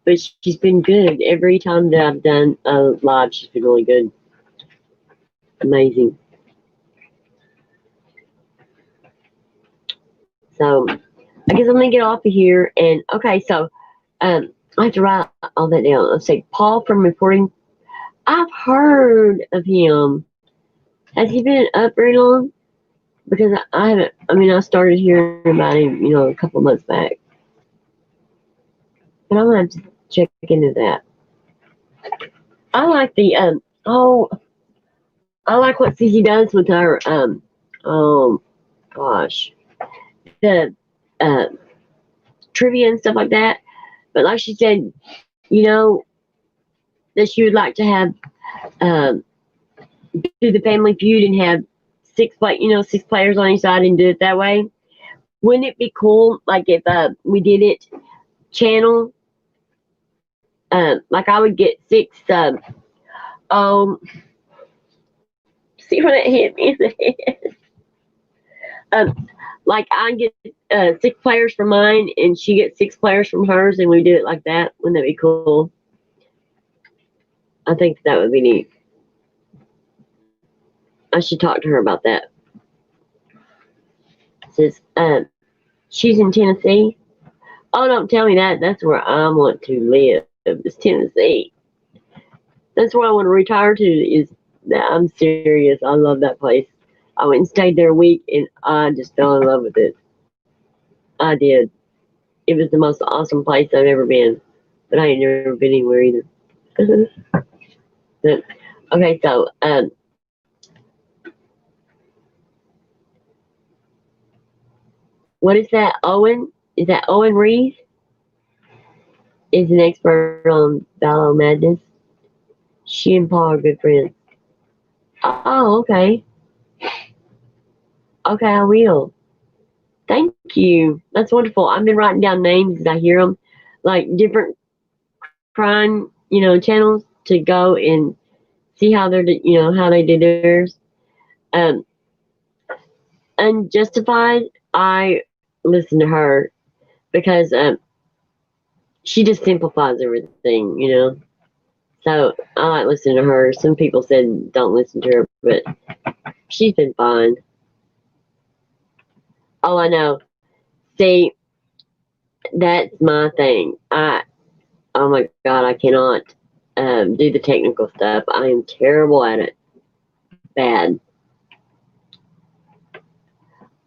But she's been good every time that I've done a live. She's been really good, amazing. So I guess I'm gonna get off of here. And okay, so I have to write all that down. Let's say Paul from reporting. I've heard of him. Has he been up very long? Because I haven't. I mean, I started hearing about him, you know, a couple months back. But I'm gonna have to check into that. I like the I like what Cece does with her oh gosh, the uh trivia and stuff like that. But like she said, you know, that she would like to have um do the Family Feud and have six players on each side and do it that way. Wouldn't it be cool, like if we did it channel? Like I would get six. Um, see when it hit me in the head. Like I get six players from mine, and she gets six players from hers, and we do it like that. Wouldn't that be cool? I think that would be neat. I should talk to her about that. It says she's in Tennessee. Oh, don't tell me that. That's where I want to live. It's Tennessee. That's where I want to retire to. Is that I'm serious. I love that place. I went and stayed there a week, and I just fell in love with it. I did. It was the most awesome place I've ever been, but I ain't never been anywhere either. But, okay, so what is that? Owen? Is that Owen Reed? Is an expert on Ballo Madness. She and Paul are good friends. Oh, okay. Okay, I will. Thank you. That's wonderful. I've been writing down names as I hear them, like different crime, you know, channels to go and see how how they did theirs. Um, Unjustified. I listen to her because she just simplifies everything, you know. So I like listening to her. Some people said don't listen to her, but she's been fine. Oh, I know. See, that's my thing. Oh my God, I cannot do the technical stuff. I am terrible at it. Bad.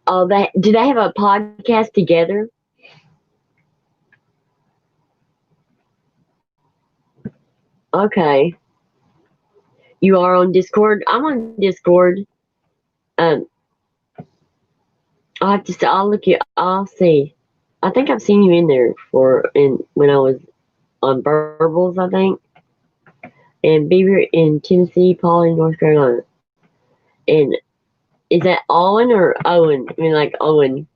Oh, do they have a podcast together? Okay. You are on Discord. I'm on Discord. Um, I'll have to. I'll look you. I'll see. I think I've seen you in there when I was on Burbles, I think, and Beaver in Tennessee, Paul in North Carolina. And is that Owen or Owen? I mean, like Owen.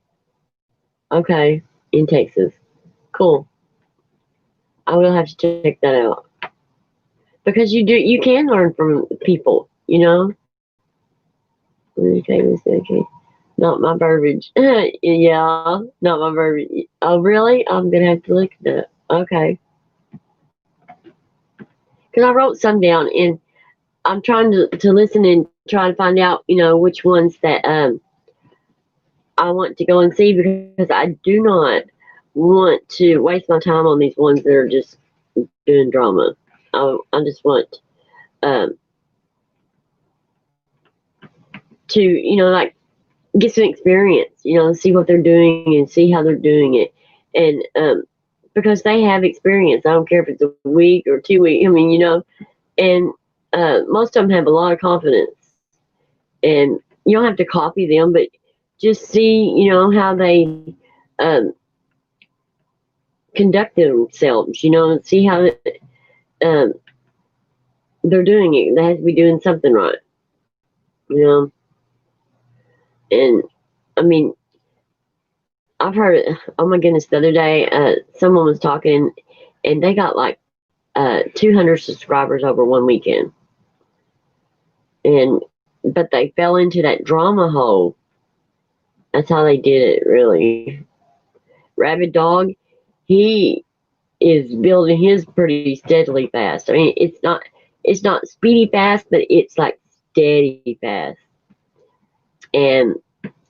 Okay, in Texas. Cool. I will have to check that out because you can learn from people. You know. Okay, not my verbiage. Yeah, not my verbiage. Oh, really? I'm gonna have to look at that. Okay. Because I wrote some down and I'm trying to listen and try to find out, which ones that I want to go and see because I do not want to waste my time on these ones that are just doing drama. I just want um, to, like get some experience, see what they're doing and see how they're doing it. And because they have experience, I don't care if it's a week or 2 weeks, and most of them have a lot of confidence. And you don't have to copy them, but just see, how they um, conduct themselves, and see how um, they're doing it. They have to be doing something right, you know. And I mean, I've heard, oh my goodness, the other day, someone was talking and they got like 200 subscribers over one weekend. But they fell into that drama hole. That's how they did it, really. Rabid Dog, he is building his pretty steadily fast. I mean, it's not speedy fast, but it's like steady fast. And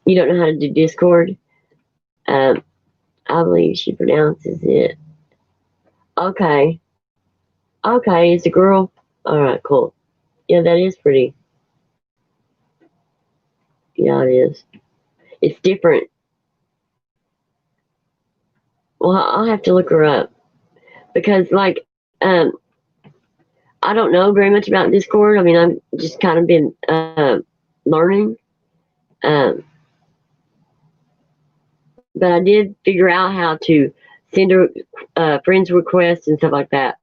you don't know how to do Discord. Um, I believe she pronounces it. Okay. Okay, it's a girl. All right, cool. Yeah, that is pretty. Yeah, it is. It's different. Well, I'll have to look her up because, like, um, I don't know very much about Discord. I mean, I've just kind of been learning. Um, but I did figure out how to send a friends request and stuff like that.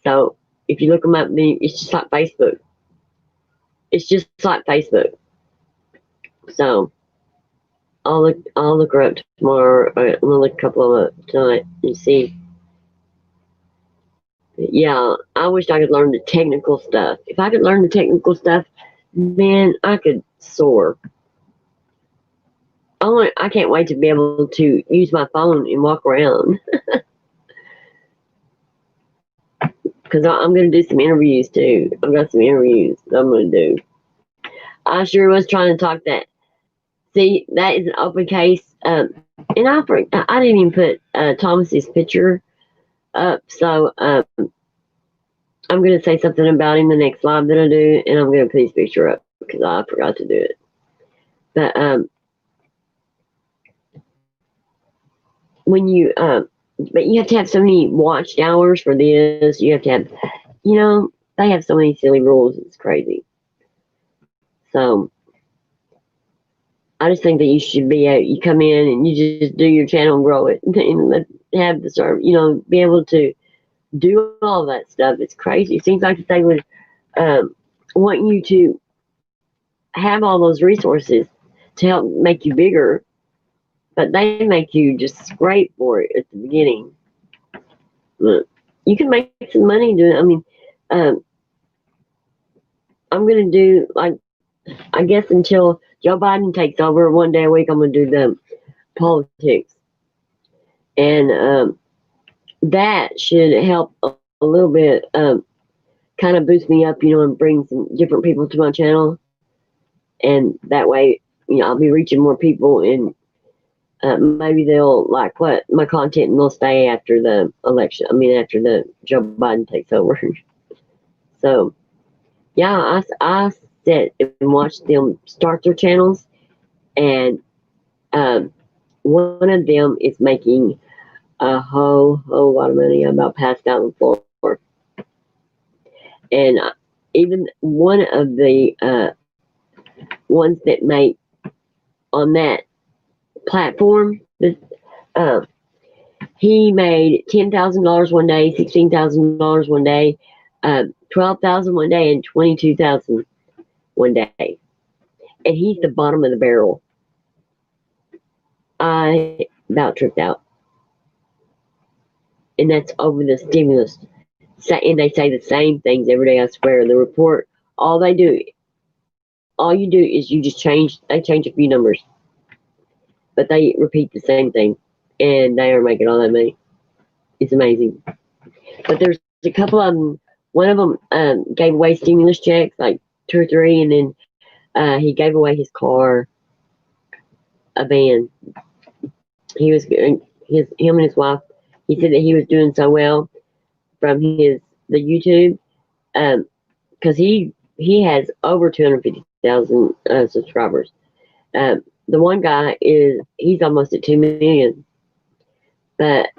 So if you look them up, it's just like Facebook. It's just like Facebook. So I'll look her up tomorrow. I'm gonna look a couple of them up tonight and see. Yeah, I wish I could learn the technical stuff. If I could learn the technical stuff, man, I could soar. I can't wait to be able to use my phone and walk around. Because I'm going to do some interviews too. I've got some interviews I'm going to do. I sure was trying to talk that. See, that is an open case. And I didn't even put Thomas's picture up. So I'm going to say something about him the next live that I do. And I'm going to put his picture up because I forgot to do it. But when you but you have to have so many watched hours for this. You have to have, they have so many silly rules. It's crazy. So I just think that you should be you come in and you just do your channel and grow it and have the serve, be able to do all that stuff. It's crazy. It seems like they would want you to have all those resources to help make you bigger, but they make you just scrape for it at the beginning. Look, you can make some money doing it. I mean, I'm going to do, like, I guess until Joe Biden takes over one day a week, I'm going to do the politics. And that should help a little bit, kind of boost me up, and bring some different people to my channel. And that way, I'll be reaching more people and maybe they'll like what my content and they'll stay after the election. I mean, after the Joe Biden takes over. So, yeah, I sit and watch them start their channels, and one of them is making a whole lot of money. I'm about passed out on the floor. And even one of the ones that make on that platform, He made $10,000 one day, $16,000 one day, 12,000 one day, and 22,000 one day. And he's the bottom of the barrel. I about tripped out. And that's over the stimulus. And they say the same things every day, I swear. The report, all you do is you just they change a few numbers. But they repeat the same thing. And they are making all that money. It's amazing. But there's a couple of them. One of them gave away stimulus checks, like 2 or 3, and then he gave away his car, a van. Him and his wife. He said that he was doing so well from the YouTube, because he has over 250,000 subscribers. The one guy he's almost at 2 million, but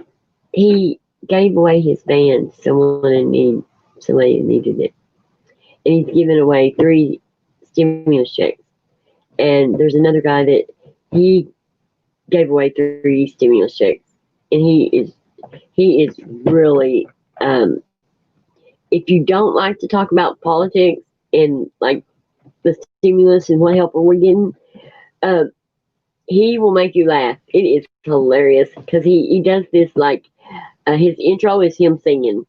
he gave away his van. Somebody needed it, and he's given away 3 stimulus checks. And there's another guy that he gave away 3 stimulus checks, and he is really. If you don't like to talk about politics and like the stimulus and what help are we getting, he will make you laugh. It is hilarious because he does this like his intro is him singing,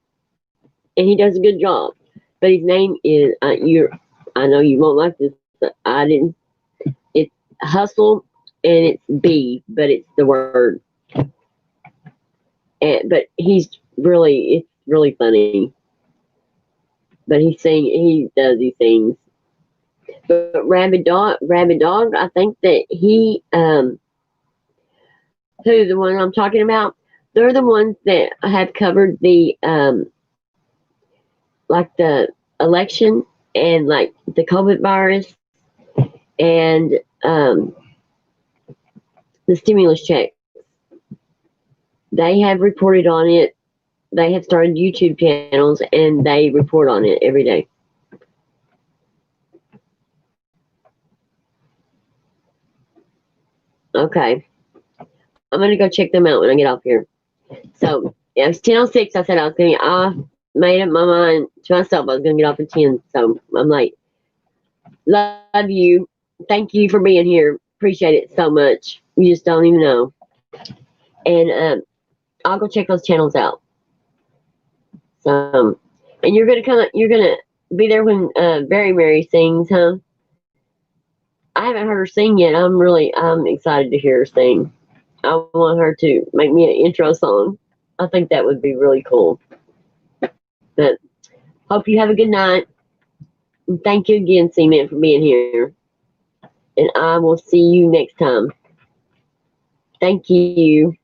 and he does a good job. But his name is I know you won't like this, but I didn't. It's Hustle, and it's B, but it's the word. But it's really funny. But he does these things. But Rabid Dog, I think that who the one I'm talking about, they're the ones that have covered the like the election and like the COVID virus and the stimulus check. They have reported on it. They have started YouTube channels and they report on it every day. Okay. I'm going to go check them out when I get off here. So, yeah, it's 10:06. I said I made up my mind to myself I was going to get off at 10. So, I'm late. Love you. Thank you for being here. Appreciate it so much. You just don't even know. And I'll go check those channels out. So, and you're gonna be there when Very Mary sings, huh? I haven't heard her sing yet. I'm excited to hear her sing. I want her to make me an intro song. I think that would be really cool. But hope you have a good night. And thank you again, C-Man, for being here. And I will see you next time. Thank you.